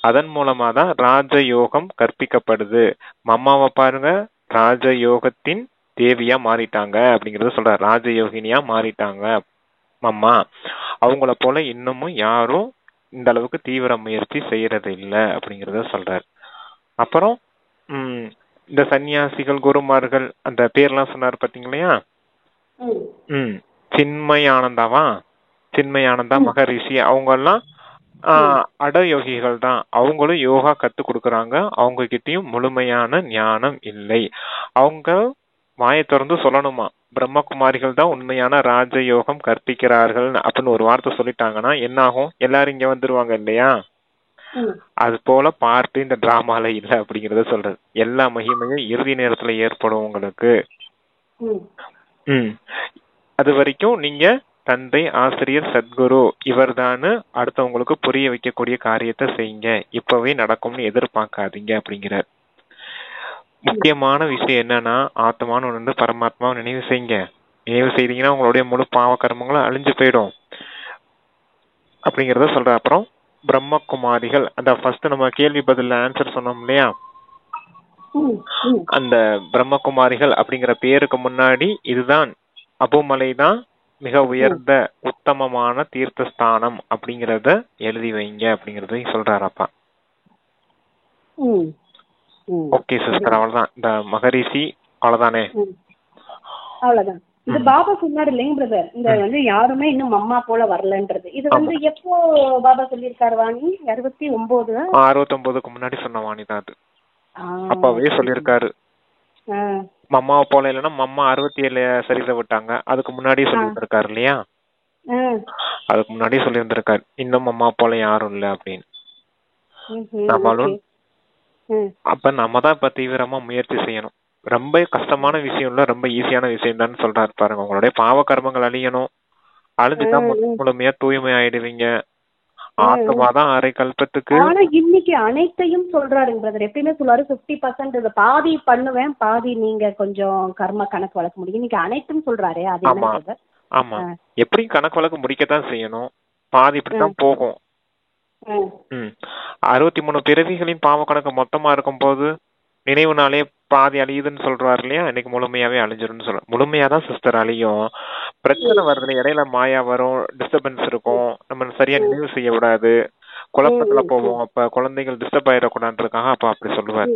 அதன் மூலமா தான் ராஜயோகம் கற்பிக்கப்படுது. மம்மாவை பாருங்க, ராஜயோகத்தின் தேவியா மாறிட்டாங்க அப்படிங்கறத சொல்றாரு. ராஜயோகினியா மாறிட்டாங்க மம்மா. அவங்கள போல இன்னமும் யாரும் இந்த அளவுக்கு தீவிர முயற்சி செய்யறது இல்லை அப்படிங்கறத சொல்றாரு. அப்புறம் இந்த சன்னியாசிகள், குருமார்கள், அந்த பேர்லாம் சொன்னாரு பாத்தீங்களா. சின்மயானந்தா மகரிஷி, அவங்க எல்லாம் அடயோகிகள் தான். அவங்களும் யோகா கத்து கொடுக்கறாங்க. அவங்க கிட்டயும் முழுமையான ஞானம் இல்லை. அவங்க வாயை திறந்து சொல்லணுமா, பிரம்மகுமாரிகள் தான் உண்மையான ராஜயோகம் கற்பிக்கிறார்கள் அப்படின்னு ஒரு வார்த்தை சொல்லிட்டாங்கன்னா என்ன ஆகும்? எல்லாரும் இங்க வந்துருவாங்க இல்லையா? அது போல பார்த்து இந்த டிராமால இல்ல அப்படிங்கறத சொல்றது. எல்லா மகிமையும் இறுதி நேரத்துல ஏற்படும் உங்களுக்கு. அது வரைக்கும் நீங்க தந்தை, ஆசிரியர், சத்குரு இவர் தான் அடுத்தவங்களுக்கு புரிய வைக்கக்கூடிய காரியத்தை செய்யுங்க. இப்பவே நடக்கும்னு எதிர்பார்க்காதீங்க அப்படிங்கிறார். முக்கியமான விஷயம் என்னன்னா, ஆத்மான்னு ஒன்று பரமாத்மாவை நினைவு செய்யுங்க. நினைவு செய்தீங்கன்னா உங்களுடைய முழு பாவ கர்மங்களும் அழிஞ்சு போயிடும் அப்படிங்கறத சொல்ற. அப்புறம் பிரம்மகுமாரிகள், அந்த ஃபர்ஸ்ட் நம்ம கேள்வி பதில் ஆன்சர் சொன்னோம் இல்லையா, அந்த பிரம்மகுமாரிகள் அப்படிங்கிற பேருக்கு முன்னாடி இதுதான் அபுமலை தான் மிக உயர்ந்த உத்தமமான தீர்த்த ஸ்தானம் அப்படிங்கறத எழுதி வைங்க அப்படிங்கறத சொல்றாரப்பா. ஓகே சிஸ்டர், அவ்வளவுதான். இந்த மகரிஷி அவ்வளவுதானே? அவ்வளவுதான். இது பாபா சொன்னாரு இல்லைங்க பிரதர், இந்த யாருமே இன்னும் அம்மா போல வரலன்றது. இது எப்போ பாபா சொல்லியிருக்காரு வாணி? 69 69க்கு முன்னாடி சொன்ன வாணி தான் அது. அப்பாவே சொல்லியிருக்காரு. மம்மாவை போல இல்லைன்னா மம்மா 67 சரிதை விட்டாங்க. அதுக்கு முன்னாடியே சொல்லியிருந்திருக்காரு இல்லையா? அதுக்கு முன்னாடியே சொல்லியிருந்திருக்காரு இன்னும் அம்மா போல யாரும் இல்ல அப்படின்னு. நம்மளும் அப்ப நம்ம தான் இப்ப தீவிரமா முயற்சி செய்யணும். ரொம்ப கஷ்டமான விஷயம் இல்ல, ரொம்ப ஈஸியான விஷயம் தான் சொல்றாரு பாருங்க. உங்களுடைய பாவ கர்மங்கள் அழியணும். அழிஞ்சுதான் முழுமையா தூய்மை ஆயிடுவீங்க. ஆத்மாதான் அரை கல்பத்துக்கு. ஆனா இன்னைக்கு அனைத்தையும் சொல்றாருங்க பிரதர். எப்பயுமே சொல்லுவாரு 50% பாதி பண்ணுவேன், பாதி நீங்க கொஞ்சம் கர்ம கணக்கு வழக்க முடியும். இன்னைக்கு அனைத்தும் சொல்றாரு. அது என்ன பிரதர்? ஆமா, எப்படி கணக்கு வழக்கு முடிக்கத்தான் செய்யணும். பாதி இப்படித்தான் போகும். 63 பிறவிகளின் பாவ கணக்கு மொத்தமா இருக்கும் போது நினைவுனாலே பாதி அழியுதுன்னு சொல்றாரு இல்லையா? இன்னைக்கு முழுமையாவே அழிஞ்சிரும்னு சொல்ற. முழுமையாதான் சிஸ்டர் அழியும். பிரச்சனை வருதுல, இடையில மாயா வரும், டிஸ்டர்பன்ஸ் இருக்கும், நம்ம சரியா நினைவு செய்ய விடாது, குழப்பத்துல போவோம். அப்ப குழந்தைகள் டிஸ்டர்ப் ஆயிடக்கூடாதுக்காக அப்ப அப்படி சொல்லுவார்.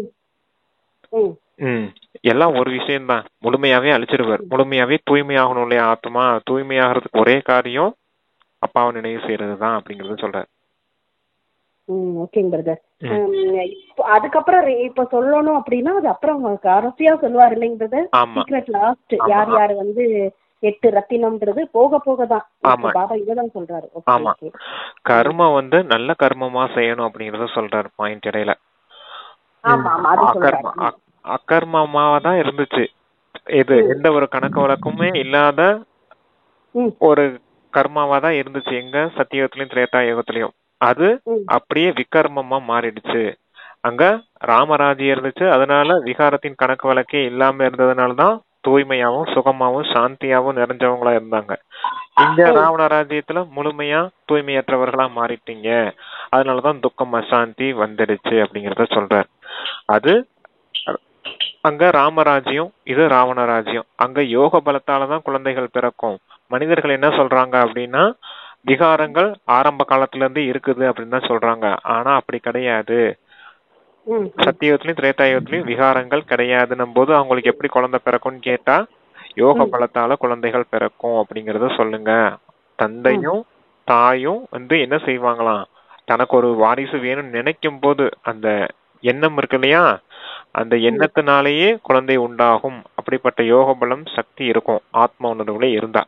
எல்லாம் ஒரு விஷயம்தான், முழுமையாவே அழிச்சிருவார். முழுமையாவே தூய்மையாகணும் இல்லையா? ஆத்மா தூய்மையாகிறதுக்கு ஒரே காரியம் அப்பாவை நினைவு செய்யறதுதான் அப்படிங்கறது சொல்றாரு. ஓகேங்க பிரதர். அதுக்கப்புறம் இப்ப சொல்லணும் அப்படின்னா அது அப்புறம் கடைசியா சொல்லுவாரு இல்லைங்க பிரதர், சீக்ரெட் லாஸ்ட் யார் யார் 8 ரத்தினம்ன்றது போக போகதான். பாபா இததான் சொல்றாரு. ஆமா, கர்மம் நல்ல கர்மமா செய்யணும் அப்படிங்கறத சொல்றாரு பாயிண்ட் இடையில. அகர்மமாதான் இருந்துச்சு இது, எந்த ஒரு கணக்கு வழக்கமே இல்லாத ஒரு கர்மாவாதான் இருந்துச்சு எங்க சத்தியுகத்திலயும் திரேதா யுகத்திலயும். அது அப்படியே விகர்மமா மாறிடுச்சு. அங்க ராமராஜ்யம் இருந்துச்சு, அதனால விகாரத்தின் கணக்கு வழக்கே இல்லாம இருந்ததுனாலதான் தூய்மையாவும் சுகமாவும் சாந்தியாவும் நிறைஞ்சவங்களா இருந்தாங்க. இங்க ராவண ராஜ்யத்துல முழுமையா தூய்மையற்றவர்களா மாறிட்டீங்க, அதனாலதான் துக்கம் அசாந்தி வந்துடுச்சு அப்படிங்கறத சொல்றார். அது அங்க ராமராஜ்யம், இது ராவண ராஜ்யம். அங்க யோக பலத்தாலதான் குழந்தைகள் பிறக்கும். மனிதர்கள் என்ன சொல்றாங்க அப்படின்னா விகாரங்கள் ஆரம்ப காலத்துல இருந்து இருக்குது அப்படின்னு தான் சொல்றாங்க. ஆனா அப்படி கிடையாது. சத்தியுகத்திலயும் திரேதாயுகத்திலயும் விகாரங்கள் கிடையாதுன்னும் போது அவங்களுக்கு எப்படி குழந்தை பிறக்கும்னு கேட்டா யோக பலத்தால குழந்தைகள் பிறக்கும் அப்படிங்கறத சொல்லுங்க. தந்தையும் தாயும் என்ன செய்வாங்களாம், தனக்கு ஒரு வாரிசு வேணும்னு நினைக்கும் போது அந்த எண்ணம் இருக்கு இல்லையா, அந்த எண்ணத்தினாலேயே குழந்தை உண்டாகும். அப்படிப்பட்ட யோக பலம் சக்தி இருக்கும் ஆத்ம உணர்வுல இருந்தா.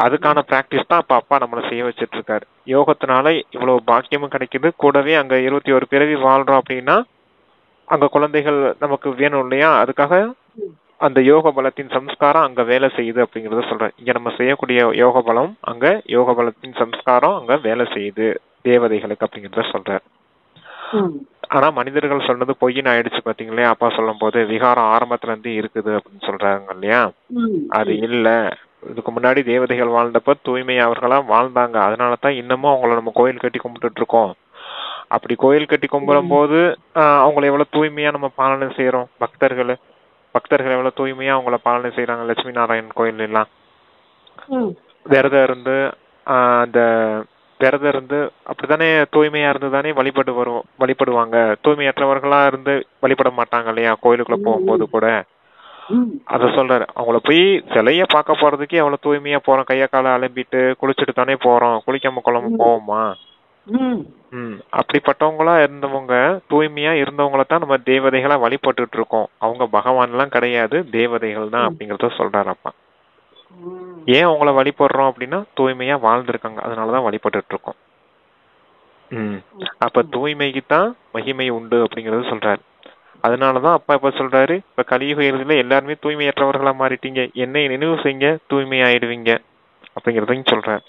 அதுக்கான பிராக்டிஸ் தான் அப்பா நம்மளை செய்ய வச்சிட்டு இருக்காரு. யோகத்தினால இவ்வளவு பாக்கியமும் கிடைக்குது, கூடவே அங்க 21 பிறவி வாழ்றோம் அப்படின்னா அங்க குழந்தைகள் நமக்கு வேணும் இல்லையா, அதுக்காக அந்த யோக பலத்தின் சம்ஸ்காரம் அங்க வேலை செய்யுது அப்படிங்கறத சொல்றேன். இங்க நம்ம செய்யக்கூடிய யோக பலம் அங்க யோக பலத்தின் சம்ஸ்காரம் அங்க வேலை செய்யுது தேவதைகளுக்கு அப்படிங்கறத சொல்றாரு. ஆனா மனிதர்கள் சொன்னது பொய்ன்னு ஆயிடுச்சு பாத்தீங்களே, அப்பா சொல்லும் போது விகாரம் ஆரம்பத்துல இருந்து இருக்குது அப்படின்னு சொல்றாங்க இல்லையா. அது இல்ல, இதுக்கு முன்னாடி தேவதைகள் வாழ்ந்தப்ப தூய்மை அவர்களா வாழ்ந்தாங்க. அதனாலதான் இன்னமும் அவங்கள நம்ம கோயில் கட்டி கும்பிட்டு இருக்கோம். அப்படி கோயில் கட்டி கும்பிடும் போது அவங்களை எவ்வளவு தூய்மையா நம்ம பாலனை செய்யறோம். பக்தர்கள் எவ்வளவு தூய்மையா அவங்கள பாலனை செய்யறாங்க. லட்சுமி நாராயணன் கோயில் எல்லாம் விரதம் இருந்து அந்த விரதம் இருந்து அப்படித்தானே தூய்மையா இருந்து தானே வழிபடுவாங்க. தூய்மையற்றவர்களா இருந்து வழிபட மாட்டாங்க இல்லையா கோயிலுக்குள்ள போகும்போது கூட. அத சொல்றாரு, அவங்கள போய் சிலைய பார்க்க போறதுக்கே அவ்வளவு தூய்மையா போறோம், கைய கால அலம்பிட்டு குளிச்சுட்டு தானே போறோம், குளிக்காம குழம்பு போவோமா. அப்படிப்பட்டவங்களா இருந்தவங்க, தூய்மையா இருந்தவங்கள தான் நம்ம தேவதைகளா வழிபட்டு இருக்கோம். அவங்க பகவான் எல்லாம் கிடையாது, தேவதைகள் தான் அப்படிங்கறத சொல்றாரப்பா. ஏன் அவங்கள வழிபடுறோம் அப்படின்னா தூய்மையா வாழ்ந்திருக்காங்க, அதனாலதான் வழிபட்டு இருக்கோம். அப்ப தூய்மைக்கு தான் மகிமை உண்டு அப்படிங்கறது சொல்றாரு. அதனாலதான் அப்பா இப்ப சொல்றாரு, இப்ப கலியுக இறுதியில எல்லாருமே தூய்மையற்றவர்களா மாறிட்டீங்க, என்னை நினைவு செய்யுங்க தூய்மை ஆயிடுவீங்க அப்படிங்கறதையும் சொல்றாரு.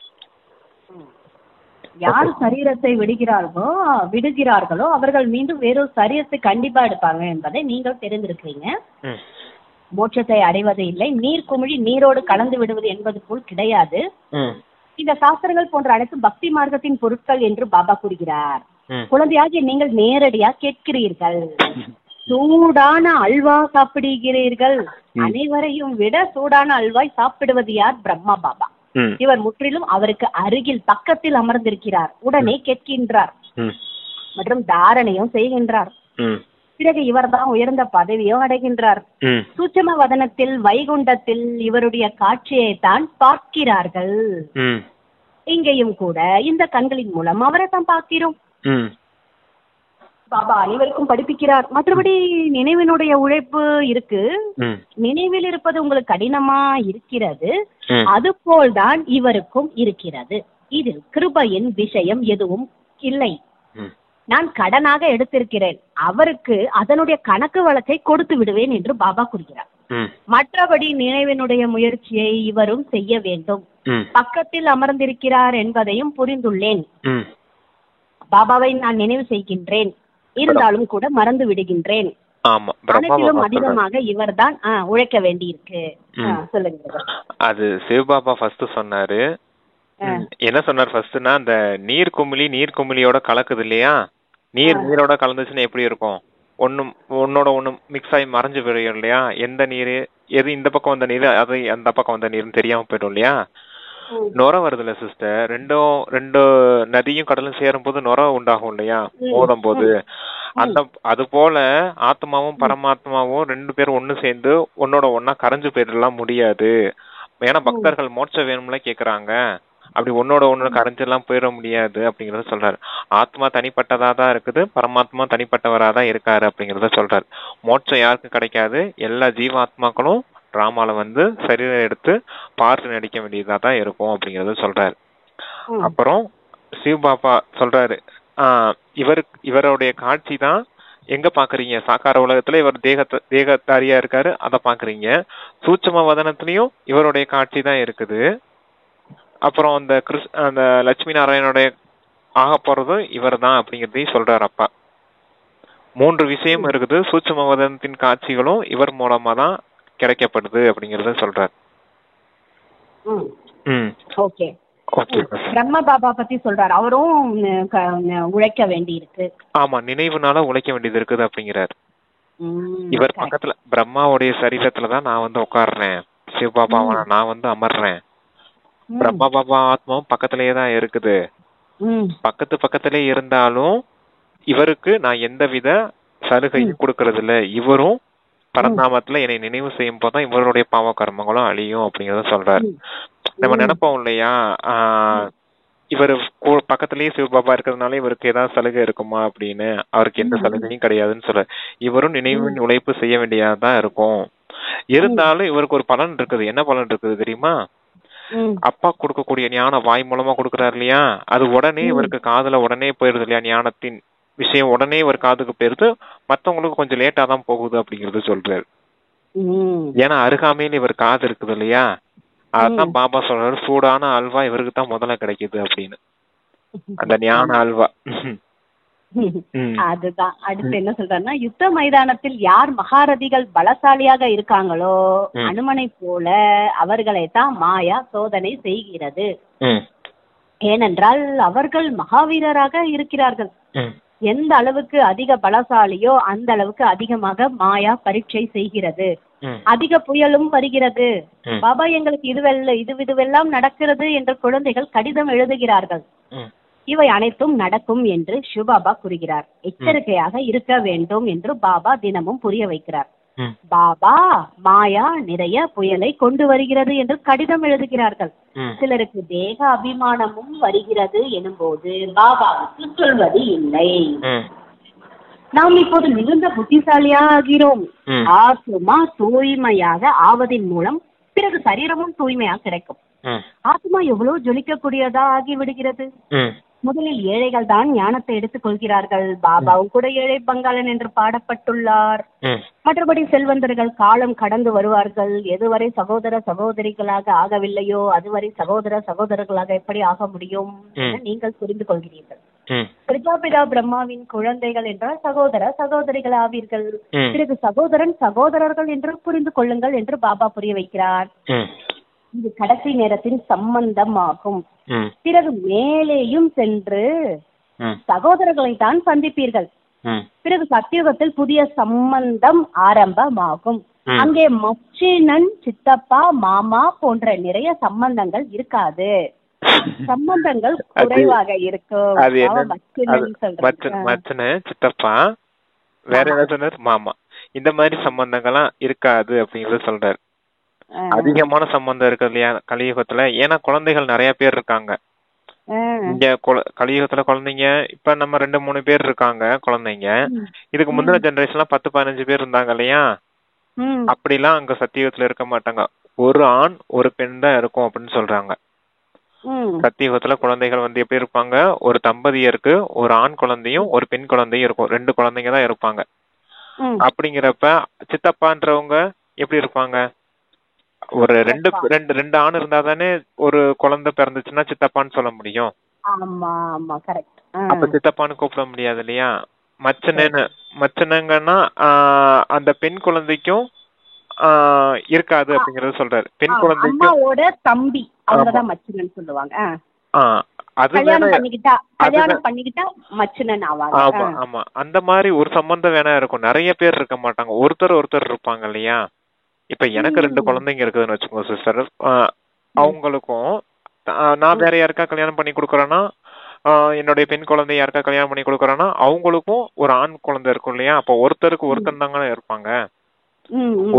யார் சரீரத்தை விடுகிறார்களோ அவர்கள் மீண்டும் வேறொரு சரீரத்தை கண்டிப்பா எடுப்பாங்க என்பதை நீங்கள் தெரிந்திருக்கிறீங்க. மோட்சத்தை அடைவது இல்லை, நீர் குமிழி நீரோடு கலந்து விடுவது என்பது போல் கிடையாது. இந்த சாஸ்திரங்கள் போன்ற அனைத்து பக்தி மார்க்கத்தின் பொருட்கள் என்று பாபா கூறுகிறார். குழந்தையாகிய நீங்கள் நேரடியா கேட்கிறீர்கள், சூடான அல்வா சாப்பிடுகிறீர்கள். அனைவரையும் விட சூடான அல்வாய் சாப்பிடுவது யார்? பிரம்மா பாபா. இவர் முற்றிலும் அவருக்கு அருகில் பக்கத்தில் அமர்ந்திருக்கிறார். உடனே கேட்கின்றார் மற்றும் தாரணையும் செய்கின்றார். பிறகு இவர் தான் உயர்ந்த பதவியும் அடைகின்றார். சூட்சும வதனத்தில் வைகுண்டத்தில் இவருடைய காட்சியை தான் பார்க்கிறார்கள். இங்கேயும் கூட இந்த கண்களின் மூலம் அவரை தான் பார்க்கிறோம். பாபா அனைவருக்கும் படிப்பிக்கிறார். மற்றபடி நினைவினுடைய உழைப்பு இருக்கு, நினைவில் இருப்பது உங்களுக்கு கடினமா இருக்கிறது, அது போல்தான் இவருக்கும் இருக்கிறது. இதில் கிருபையின் விஷயம் எதுவும் இல்லை. நான் கடனாக எடுத்திருக்கிறேன், அவருக்கு அதனுடைய கணக்கு வழக்கை கொடுத்து விடுவேன் என்று பாபா கூறுகிறார். மற்றபடி நினைவினுடைய முயற்சியை இவரும் செய்ய வேண்டும். பக்கத்தில் அமர்ந்திருக்கிறார் என்பதையும் புரிந்துள்ளேன். பாபாவை நான் நினைவு செய்கின்றேன், இருந்தாலும் கூட மறந்து விடுகின்றேன். அனைத்திலும் அதிகமாக இவர் தான் உழைக்க வேண்டி இருக்கு. சொல்லுங்க. அது சிவபாபா ஃபர்ஸ்ட் சொன்னாரு. என்ன சொன்னார் ஃபர்ஸ்ட்னா, அந்த நீர் குமிழியோட கலக்குது இல்லையா, நீரோட கலந்துச்சுன்னா எப்படி இருக்கும், ஒன்னோட ஒண்ணு மிக்ஸ் ஆகி மறைஞ்சு போயிடும் இல்லையா. எந்த நீர் எது இந்த பக்கம் வந்த நீர் அது அந்த பக்கம் வந்த நீர்னு தெரியாம போயிடும் இல்லையா. நுர வருதுல்ல சிஸ்டர், ரெண்டு நதியும் கடலும் சேரும் போது நுர உண்டாகும் இல்லையா மோதும் போது. அது போல ஆத்மாவும் பரமாத்மாவும் 2 பேரும் ஒண்ணு சேர்ந்து ஒன்னோட ஒன்னா கரைஞ்சு போயிடலாம் முடியாது. ஏன்னா பக்தர்கள் மோட்சம் வேணும்ல கேக்குறாங்க, அப்படி ஒன்னோட ஒண்ணு கரைஞ்செல்லாம் போயிட முடியாது அப்படிங்கறத சொல்றாரு. ஆத்மா தனிப்பட்டதா தான் இருக்குது, பரமாத்மா தனிப்பட்டவரா தான் இருக்காரு அப்படிங்கறத சொல்றாரு. மோட்சம் யாருக்கும் கிடைக்காது, எல்லா ஜீவாத்மாக்களும் டிராமால சரீரம் எடுத்து பார்த்து நடிக்க வேண்டியதா தான் இருக்கும் அப்படிங்கறத சொல்றாரு. அப்புறம் சிவபாபா சொல்றாரு, இவருடைய காட்சி தான் எங்க பாக்குறீங்க, சாக்கார உலகத்துல இவர் தேகத்தாரியா இருக்காரு, அத பாக்குறீங்க. சூட்சும வதனத்திலயும் இவருடைய காட்சி தான் இருக்குது. அப்புறம் அந்த லட்சுமி நாராயணனுடைய ஆக போறது இவர் தான் அப்படிங்கறதையும் சொல்றாரு அப்பா. 3 விஷயம் இருக்குது, சூட்சும வதனத்தின் காட்சிகளும் இவர் மூலமா தான் கிடைக்கப்படுது அப்படிங்கறத சொல்றாரு. ஓகே. பிரம்ம பாபா பத்தி சொல்றாரு, அவரும் உழைக்க வேண்டி இருக்கு. ஆமா, நினைவுனால உழைக்க வேண்டியது இருக்குது அப்படிங்கிறாரு. இவர் பக்கத்துல பிரம்மாவுடைய சரீரத்துலதான் நான் வந்து உட்கார்றேன், சிவபாபாவா நான் அமர்றேன். பிரம்மா பாபா ஆத்மாவும் பக்கத்திலேயே தான் இருக்குது. பக்கத்திலே இருந்தாலும் இவருக்கு நான் எந்தவித சலுகையும் கொடுக்கறது இல்ல. இவரும் பரந்தாமத்துல என்னை நினைவு செய்யும் போதுதான் இவருடைய பாவ கர்மங்களும் அழியும் அப்படிங்கறத சொல்றாரு. நம்ம நினைப்போம் இல்லையா, இவரு பக்கத்திலேயே சிவபாபா இருக்கிறதுனால இவருக்கு ஏதாவது சலுகை இருக்குமா அப்படின்னு. அவருக்கு எந்த சலுகையும் கிடையாதுன்னு சொல்ற. இவரும் நினைவின் உழைப்பு செய்ய வேண்டியதான் இருக்கும். இருந்தாலும் இவருக்கு ஒரு பலன் இருக்குது. என்ன பலன் இருக்குது தெரியுமா? அப்பா கொடுக்கக்கூடிய ஞானம் வாய் மூலமா கொடுக்கறாரு இல்லையா, அது உடனே இவருக்கு காதுல உடனே போயிருது இல்லையா, ஞானத்தின் விஷயம் உடனே இவர் காதுக்கு போயிருது. மத்தவங்களுக்கு கொஞ்சம் லேட்டா தான் போகுது அப்படிங்கறது சொல்றாரு. ஏன்னா அருகாமையில இவர் காது இருக்குது இல்லையா, அதான் பாபா சொல்றாரு, சூடான அல்வா இவருக்கு தான் முதல்ல கிடைக்குது அப்படின்னு, அந்த ஞான அல்வா. அதுதான் அடுத்து என்ன சொல்றாருன்னா, யுத்த மைதானத்தில் யார் மகாரதிகள் பலசாலியாக இருக்காங்களோ அனுமனை போல அவர்களை தான் மாயா சோதனை செய்கிறது. ஏனென்றால் அவர்கள் மகாவீரராக இருக்கிறார்கள். எந்த அளவுக்கு அதிக பலசாலியோ அந்த அளவுக்கு அதிகமாக மாயா பரீட்சை செய்கிறது. அதிக புயலும் வருகிறது. பாபா எங்களுக்கு இதுவெல்லாம் நடக்கிறது என்று குழந்தைகள் கடிதம் எழுதுகிறார்கள். இவை அனைத்தும் நடக்கும் என்று சிவபாபா கூறுகிறார். எச்சரிக்கையாக இருக்க வேண்டும் என்று பாபா தினமும் புரிய வைக்கிறார். பாபா மாயா நிறைய புயலை கொண்டு வருகிறது என்று கடிதம் எழுதுகிறார்கள். சிலருக்கு தேக அபிமானமும் வருகிறது எனும் போது பாபாவுக்கு சொல்வது இல்லை. நாம் இப்போது மிகுந்த புத்திசாலியாகிறோம். ஆத்மா தூய்மையாக ஆவதின் மூலம் பிறகு சரீரமும் தூய்மையாக கிடைக்கும். ஆத்மா எவ்வளவு ஜொலிக்கக்கூடியதா ஆகிவிடுகிறது. முதலில் ஏழைகள் தான் ஞானத்தை எடுத்துக் கொள்கிறார்கள். பாபாவும் கூட ஏழை பங்காளன் என்று பாடப்பட்டுள்ளார். மற்றபடி செல்வந்தர்கள் காலம் கடந்து வருவார்கள். எதுவரை சகோதர சகோதரிகளாக ஆகவில்லையோ அதுவரை சகோதர சகோதரர்களாக எப்படி ஆக முடியும் என நீங்கள் புரிந்து கொள்கிறீர்கள். பிரஜாபிதா பிரம்மாவின் குழந்தைகள் என்றால் சகோதர சகோதரிகள் ஆவீர்கள். பிறகு சகோதரன் சகோதரர்கள் என்று புரிந்து கொள்ளுங்கள் என்று பாபா புரிய வைக்கிறார். இது கடைசி நேரத்தின் சம்பந்தம் ஆகும். பிறகு மேலேயும் சென்று சகோதரர்களை தான் சந்திப்பீர்கள். பிறகு சத்தியுகத்தில் புதிய சம்பந்தம் ஆரம்பமாகும். அங்கே மச்சினன், சித்தப்பா, மாமா போன்ற நிறைய சம்பந்தங்கள் இருக்காது. சம்பந்தங்கள் குறைவாக இருக்கும். சித்தப்பா வேற ஏதாவது மாமா இந்த மாதிரி சம்பந்தங்கள்லாம் இருக்காது அப்படிங்கறத சொல்றாரு. அதிகமான சம்பந்தம் இருக்கு இல்லையா கலியுகத்துல. ஏன்னா குழந்தைகள் நிறைய பேர் இருக்காங்க இங்க கலியுகத்துல. குழந்தைங்க இப்ப நம்ம 2-3 பேர் இருக்காங்க குழந்தைங்க. இதுக்கு முந்தின ஜெனரேஷன்லாம் 10-15 பேர் இருந்தாங்க இல்லையா. அப்படிலாம் அங்க சத்தியுகத்துல இருக்க மாட்டாங்க. ஒரு ஆண் ஒரு பெண் தான் இருக்கும் அப்படின்னு சொல்றாங்க. சத்தியுகத்துல குழந்தைகள் எப்படி இருப்பாங்க, ஒரு தம்பதியருக்கு ஒரு ஆண் குழந்தையும் ஒரு பெண் குழந்தையும் இருக்கும். 2 குழந்தைங்க தான் இருப்பாங்க. அப்படிங்கிறப்ப சித்தப்பான்றவங்க எப்படி இருப்பாங்க, ஒரு ரெண்டு ஆண் இருந்தா தானே ஒரு குழந்தை பிறந்துச்சுன்னா சித்தப்பான்னு சொல்ல முடியும். அப்ப சித்தப்பான்னு கூப்பிட முடியாது இல்லையா. மச்சனங்கன்னா அந்த பெண் குழந்தைக்கும் இருக்காது அப்படிங்கறத சொல்றாரு. பெண் குழந்தைக்கு தம்பி அவங்கதான் மச்சனன் சொல்லுவாங்க. ஆமா அந்த மாதிரி ஒரு சம்பந்தம் வேணா இருக்கும். நிறைய பேர் இருக்க மாட்டாங்க, ஒருத்தர் இருப்பாங்க இல்லையா. இப்ப எனக்கு 2 குழந்தைங்க இருக்குதுன்னு வச்சுக்கோங்க சிஸ்டர். அவங்களுக்கும் நான் வேற யாருக்கா கல்யாணம் பண்ணி கொடுக்கறேன்னா, என்னுடைய பெண் குழந்தை யாருக்கா கல்யாணம் பண்ணி கொடுக்கறேன்னா அவங்களுக்கும் ஒரு ஆண் குழந்தை இருக்கும் இல்லையா. அப்ப ஒருத்தருக்கு ஒருத்தன் தாங்க இருப்பாங்க.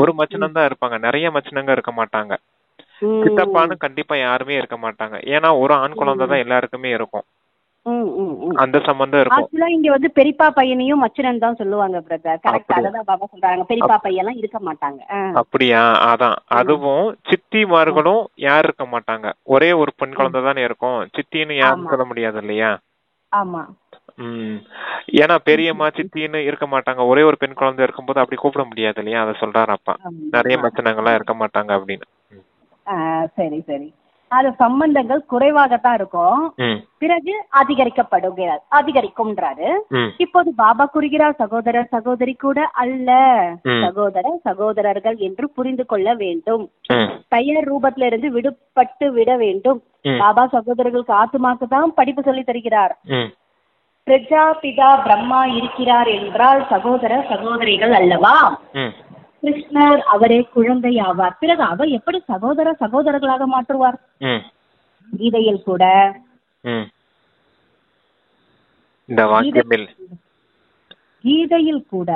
ஒரு மச்சனம் தான் இருப்பாங்க, நிறைய மச்சனங்க இருக்க மாட்டாங்க. சித்தப்பான்னு கண்டிப்பா யாருமே இருக்க மாட்டாங்க. ஏன்னா ஒரு ஆண் குழந்தை தான் எல்லாருக்குமே இருக்கும். அந்த சம்பந்தம் இருக்கும். இங்க பெரியப்பா பையனையும் மச்சனன் தான் சொல்லுவாங்க பிரதர். கரெக்ட், அதான் பாபா சொல்றாங்க. பெரியப்பா பையெல்லாம் இருக்க மாட்டாங்க. அப்படியா? அதான். அதுவும் சித்திமார்களும் யாரும் இருக்க மாட்டாங்க. ஒரே ஒரு பெண் குழந்தை தானே இருக்கும். சித்தின்னு யாரும் சொல்ல முடியாது இல்லையா. ஆமா. ஏன்னா பெரியம்மா சித்தின்னு இருக்க மாட்டாங்க. ஒரே ஒரு பெண் குழந்தை இருக்கும்போது அப்படி கூப்பிட முடியாது இல்லையா. அதை சொல்றாரு அப்பா. நிறைய மச்சனங்கள்லாம் இருக்க மாட்டாங்க அப்படின்னு. சரி சரி. அது சம்பந்தங்கள் குறைவாகத்தான் இருக்கும். பிறகு அதிகரிக்கும்ன்றாரு. இப்போது பாபா கூறுகிறார், சகோதரர் சகோதரி கூட அல்ல, சகோதரர்கள் என்று புரிந்து கொள்ள வேண்டும். பெயர் ரூபத்தில இருந்து விடுபட்டு விட வேண்டும். பாபா சகோதரர்களுக்கு ஆத்மாக்கு தான் படிப்பு சொல்லி தருகிறார். பிரஜாபிதா பிரம்மா இருக்கிறார் என்றால் சகோதர சகோதரிகள் அல்லவா? கிருஷ்ணர் அவரே குழந்தை ஆவார். பிறகு அவர் எப்படி சகோதரர்களாக மாற்றுவார்? கீதையில் கூட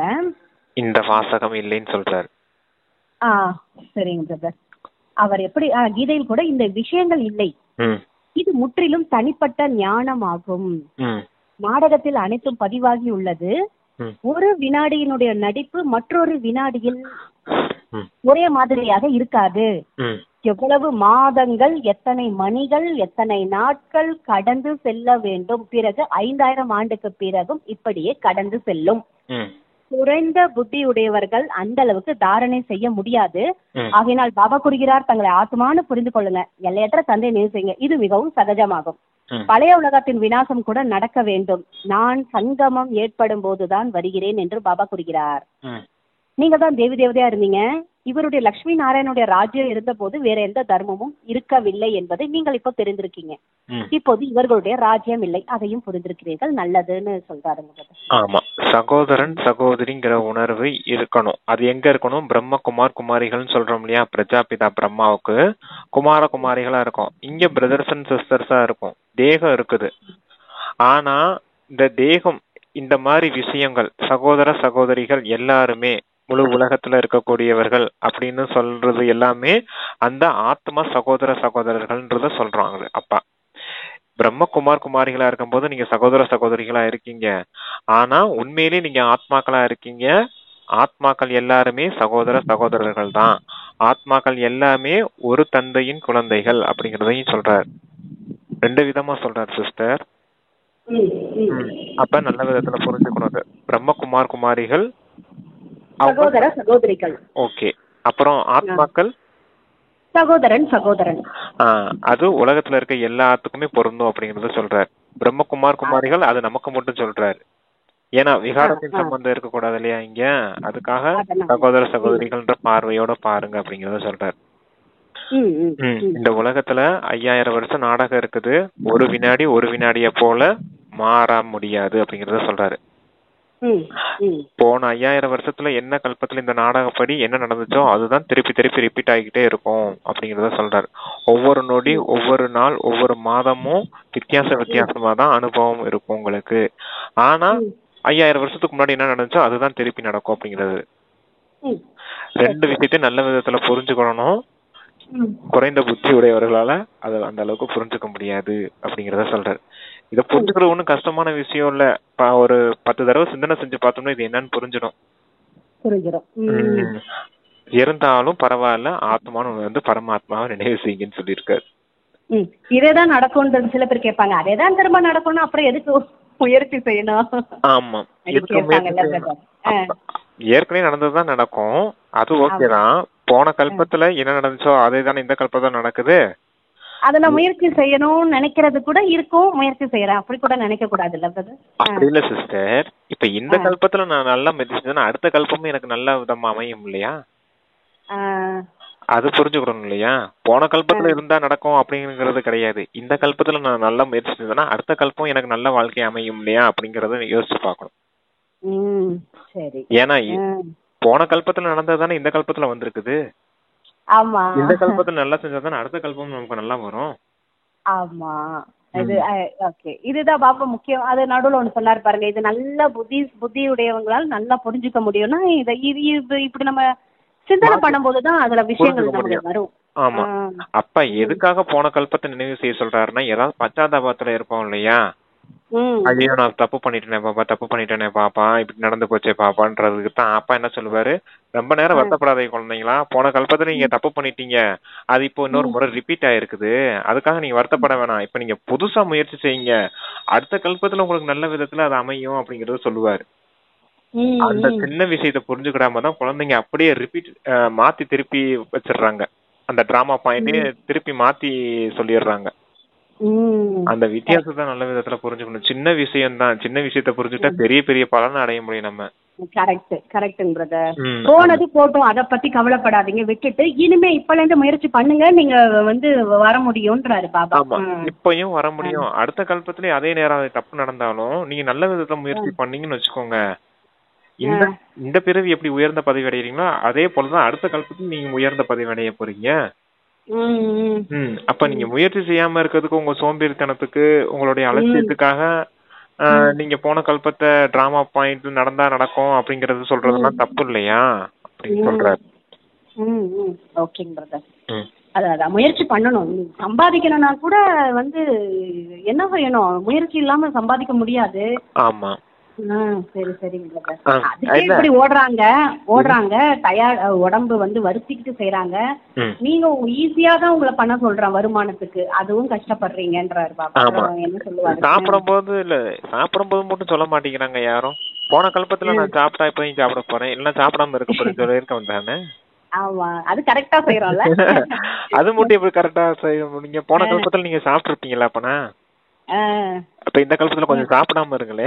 இந்த வாசகம் இல்லைன்னு சொல்றாரு. சரிங்க பிரதர். அவர் எப்படி கீதையில் கூட இந்த விஷயங்கள் இல்லை. இது முற்றிலும் தனிப்பட்ட ஞானம் ஆகும். நாடகத்தில் அனைத்தும் பதிவாகி உள்ளது. ஒரு வினாடியினுடைய நடிப்பு மற்றொரு வினாடியில் ஒரே மாதிரியாக இருக்காது. எவ்வளவு மாதங்கள், எத்தனை மணிகள், எத்தனை நாட்கள் கடந்து செல்ல வேண்டும். பிறகு 5000 ஆண்டுக்கு பிறகும் இப்படியே கடந்து செல்லும். குறைந்த புத்தியுடையவர்கள் அந்த அளவுக்கு தாரணை செய்ய முடியாது. ஆகையினால் பாபா கூறுகிறார், தங்களை ஆத்மானு புரிந்து கொள்ளுங்க, எல்லையற்ற தந்தை நேசிங்க. இது மிகவும் சகஜமாகும். பழைய உலகத்தின் விநாசம் கூட நடக்க வேண்டும். நான் சங்கமம் ஏற்படும் போதுதான் வருகிறேன் என்று பாபா கூறுகிறார். நீங்க தான் தேவி தேவதையா இருந்தீங்க. இவருடைய லட்சுமி நாராயணனுடைய ராஜ்யம் இருந்த போது வேற எந்த தர்மமும் இருக்கவில்லை என்பதை நீங்கள் இப்போ தெரிந்திருக்கீங்க. இப்போது இவர்களுடைய ராஜ்யம் இல்லை, அதையும் புரிந்திருக்கிறீர்கள், நல்லதுன்னு சொல்றாருங்க. ஆமா, சகோதரன் சகோதரிங்கிற உணர்வு இருக்கணும். அது எங்க இருக்கணும்? பிரம்மகுமார் குமாரிகள்னு சொல்றோம் இல்லையா? பிரஜாபிதா பிரம்மாவுக்கு குமார குமாரிகளா இருக்கும். இங்க பிரதர்ஸ் அண்ட் சிஸ்டர்ஸா இருக்கும். தேகம் இருக்குது. ஆனா இந்த தேகம், இந்த மாதிரி விஷயங்கள், சகோதர சகோதரிகள் எல்லாருமே முழு உலகத்துல இருக்கக்கூடியவர்கள் அப்படின்னு சொல்றது எல்லாமே அந்த ஆத்மா சகோதர சகோதரர்கள்ன்றத சொல்றாங்க. அப்பா பிரம்மகுமார் குமாரிகளா இருக்கும் போது நீங்க சகோதர சகோதரிகளா இருக்கீங்க. ஆனா உண்மையிலேயே நீங்க ஆத்மாக்களா இருக்கீங்க. ஆத்மாக்கள் எல்லாருமே சகோதர சகோதரர்கள் தான். ஆத்மாக்கள் எல்லாமே ஒரு தந்தையின் குழந்தைகள் அப்படிங்கறதையும் சொல்றார். 2 விதமா சொல்றார் சிஸ்டர். அப்ப நல்ல விதத்துல புரிஞ்சுக்கணும். அது பிரம்மகுமார் குமாரிகள், சகோதர சகோதரிகள். ஓகே. அப்புறம் ஆத்மாக்கள் சகோதரன். அது உலகத்துல இருக்க எல்லாத்துக்குமே பொருந்தும் அப்படிங்கறத சொல்றாரு. பிரம்மகுமார் குமாரிகள் அது நமக்கு மட்டும் சொல்றாரு. ஏன்னா விகாரத்தின் சம்பந்தம் இருக்க கூடாது இல்லையா இங்க? அதுக்காக சகோதர சகோதரிகள்ன்ற பார்வையோட பாருங்க அப்படிங்கறத சொல்றாரு. இந்த உலகத்துல 5000 வருஷம் நாடகம் இருக்குது. ஒரு வினாடிய போல மாற முடியாது அப்படிங்கறத சொல்றாரு. போன 5000 வருஷத்துல என்ன கல்பத்துல இந்த நாடகப்படி என்ன நடந்துச்சோ அதுதான் திருப்பி ரிப்பீட் ஆகிக்கிட்டே இருக்கும் அப்படிங்கறத சொல்றாரு. ஒவ்வொரு நொடி, ஒவ்வொரு நாள், ஒவ்வொரு மாதமும் வித்தியாசமா தான் அனுபவம் இருக்கும் உங்களுக்கு. ஆனா 5000 வருஷத்துக்கு முன்னாடி என்ன நடந்துச்சோ அதுதான் திருப்பி நடக்கும் அப்படிங்கிறது. 2 விஷயத்தையும் நல்ல விதத்துல புரிஞ்சுக்கணும். குறைந்த புத்தி உடையவர்களால அதை அந்த அளவுக்கு புரிஞ்சுக்க முடியாது அப்படிங்கறத சொல்றாரு. இத புரிஞ்சுக்கிறது ஒண்ணும் கஷ்டமான விஷயம் இல்ல. ஒரு 10 தடவை சிந்தனை செஞ்சு பார்த்தோம்னா இது என்னன்னு புரிஞ்சிடும். இருந்தாலும் பரவாயில்ல, ஆத்மான்னு வந்து பரமாத்மாவை நினைவு செய்யுங்கன்னு சொல்லியிருக்காரு. இதேதான் நடக்கும். சில பேர் கேட்பாங்க, அதேதான் திரும்ப நடக்கணும், அப்புறம் எதுக்கு முயற்சி செய்யணும்? ஆமா, ஏற்கனவே நடந்ததுதான் நடக்கும். அது ஓகேதான். போன கல்பத்துல என்ன நடந்துச்சோ அதே தானே இந்த கல்பத்துல நடக்குது. அதுல முயற்சி செய்யணும்னு நினைக்கிறது கூட இருக்கும். முயற்சி செய்யறேன் அப்படி கூட நினைக்க கூடாது இல்ல பிரதர்? அப்படி இல்ல சிஸ்டர். இப்ப இந்த கல்பத்துல நான் நல்லா முயற்சி செஞ்சேன்னா அடுத்த கல்பமும் எனக்கு நல்ல விதமா அமையும் இல்லையா? அது புரிஞ்சுக்கணும் இல்லையா? போன கல்பத்துல இருந்தா நடக்கும் அப்படிங்கிறது கிடையாது. இந்த கல்பத்துல நான் நல்லா முயற்சி செஞ்சேன்னா அடுத்த கல்பம் எனக்கு நல்ல வாழ்க்கை அமையும் இல்லையா அப்படிங்கறத யோசிச்சு பார்க்கணும். ஏன்னா போன கல்பத்துல நடந்ததுதானே இந்த கல்பத்துல வந்திருக்குது. ஆமா, இந்த கல்பத்துல நல்லா செஞ்சாதானே அடுத்த கல்பம் நமக்கு நல்லா வரும். ஆமா, இது ஓகே. இதுதான் பாப்பா முக்கியம். அது நடுவுல ஒண்ணு சொன்னாரு பாருங்க, இது நல்ல புத்தி உடையவங்களால நல்லா புரிஞ்சுக்க முடியும்னா இது இப்படி நம்ம சிந்தனை பண்ணும்போதுதான் அதுல விஷயங்கள் நமக்கு வரும். ஆமா. அப்ப எதுக்காக போன கல்பத்தை நினைவு செய்ய சொல்றாருன்னா, ஏதாவது பச்சாதாபத்துல இருப்போம் இல்லையா? ஐயோ நான் தப்பு பண்ணிட்டேனே பாப்பா, இப்படி நடந்து போச்சே பாப்பான்றதுக்கு தான் அப்பா என்ன சொல்லுவாரு, ரொம்ப நேரம் வருத்தப்படாத குழந்தைங்களா, போன கல்பத்துல நீங்க தப்பு பண்ணிட்டீங்க, அது இப்போ இன்னொரு முறை ரிப்பீட் ஆயிருக்குது, அதுக்காக நீங்க வருத்தப்பட வேணாம், இப்ப நீங்க புதுசா முயற்சி செய்யுங்க, அடுத்த கல்பத்துல உங்களுக்கு நல்ல விதத்துல அது அமையும் அப்படிங்கறத சொல்லுவாரு. அந்த சின்ன விஷயத்த புரிஞ்சுக்கிடாம தான் குழந்தைங்க அப்படியே ரிப்பீட் மாத்தி திருப்பி வச்சிடுறாங்க. அந்த டிராமா பாயிண்டே திருப்பி மாத்தி சொல்லிடுறாங்க. அந்த வித்தியாசத்தை நல்ல விதத்துல புரிஞ்சுக்கணும். சின்ன விஷயம் தான், சின்ன விஷயத்த புரிஞ்சுட்டா பெரிய பெரிய பலனை அடைய முடியும் நம்ம. Correct brother. போனது போட்டும், அத பத்தி கவலைப்படாதீங்க, விட்டுட்டு இனிமே இப்பல இருந்து முயற்சி பண்ணுங்க, நீங்க வர முடியும்ன்றாரு பாபா. இப்பயும் வர முடியும். அடுத்த கல்பத்திலே அதே நேரம் தப்பு நடந்தாலும் நீங்க நல்ல விதத்துல முயற்சி பண்ணீங்கன்னு வச்சுக்கோங்க, இந்த பிறவி எப்படி உயர்ந்த பதவி அடைகிறீங்களோ அதே போலதான் அடுத்த கல்பத்துல நீங்க உயர்ந்த பதவி அடைய போறீங்க. அப்ப நீங்க முயற்சி செய்யாம இருக்கிறதுக்கு, உங்க சோம்பேறித்தனத்துக்கு, உங்களுடைய அலட்சியத்துக்காக நீங்க போன கல்பத்தை டிராமா பாயிண்ட் நடந்தா நடக்கும் அப்படிங்கறது சொல்றதெல்லாம் தப்பு இல்லையா அப்படின்னு சொல்றாரு. ஓகேங்க பிரதர். அதான் முயற்சி பண்ணணும். சம்பாதிக்கணும்னா கூட என்ன செய்யணும், முயற்சி இல்லாம சம்பாதிக்க முடியாது. ஆமா. சரி சரிங்க பிரதர். அதுக்கே இப்படி ஓடுறாங்க தயார், உடம்பு வருத்திக்கிட்டு செய்யறாங்க. நீங்க ஈஸியா தான் உங்களை பண்ண சொல்றேன் வருமானத்துக்கு, அதுவும் கஷ்டப்படுறீங்கன்றாரு பாபா. என்ன சொல்லுவாங்க, சாப்பிடும்போது மட்டும் சொல்ல மாட்டேங்கிறாங்க யாரும். போன கல்பத்துல நான் சாப்பிட்டா இப்ப சாப்பிட போறேன், இல்ல சாப்பிடாம இருக்க போறேன் சொல்லிருக்க வந்தானே. ஆமா, அது கரெக்டா செய்யறோம்ல. அது மட்டும் எப்படி கரெக்டா செய்ய முடியுங்க? போன கல்பத்துல நீங்க சாப்பிட்டு இருப்பீங்களா அப்பனா? அப்ப இந்த கல்பத்துல கொஞ்சம் சாப்பிடாம இருங்களே.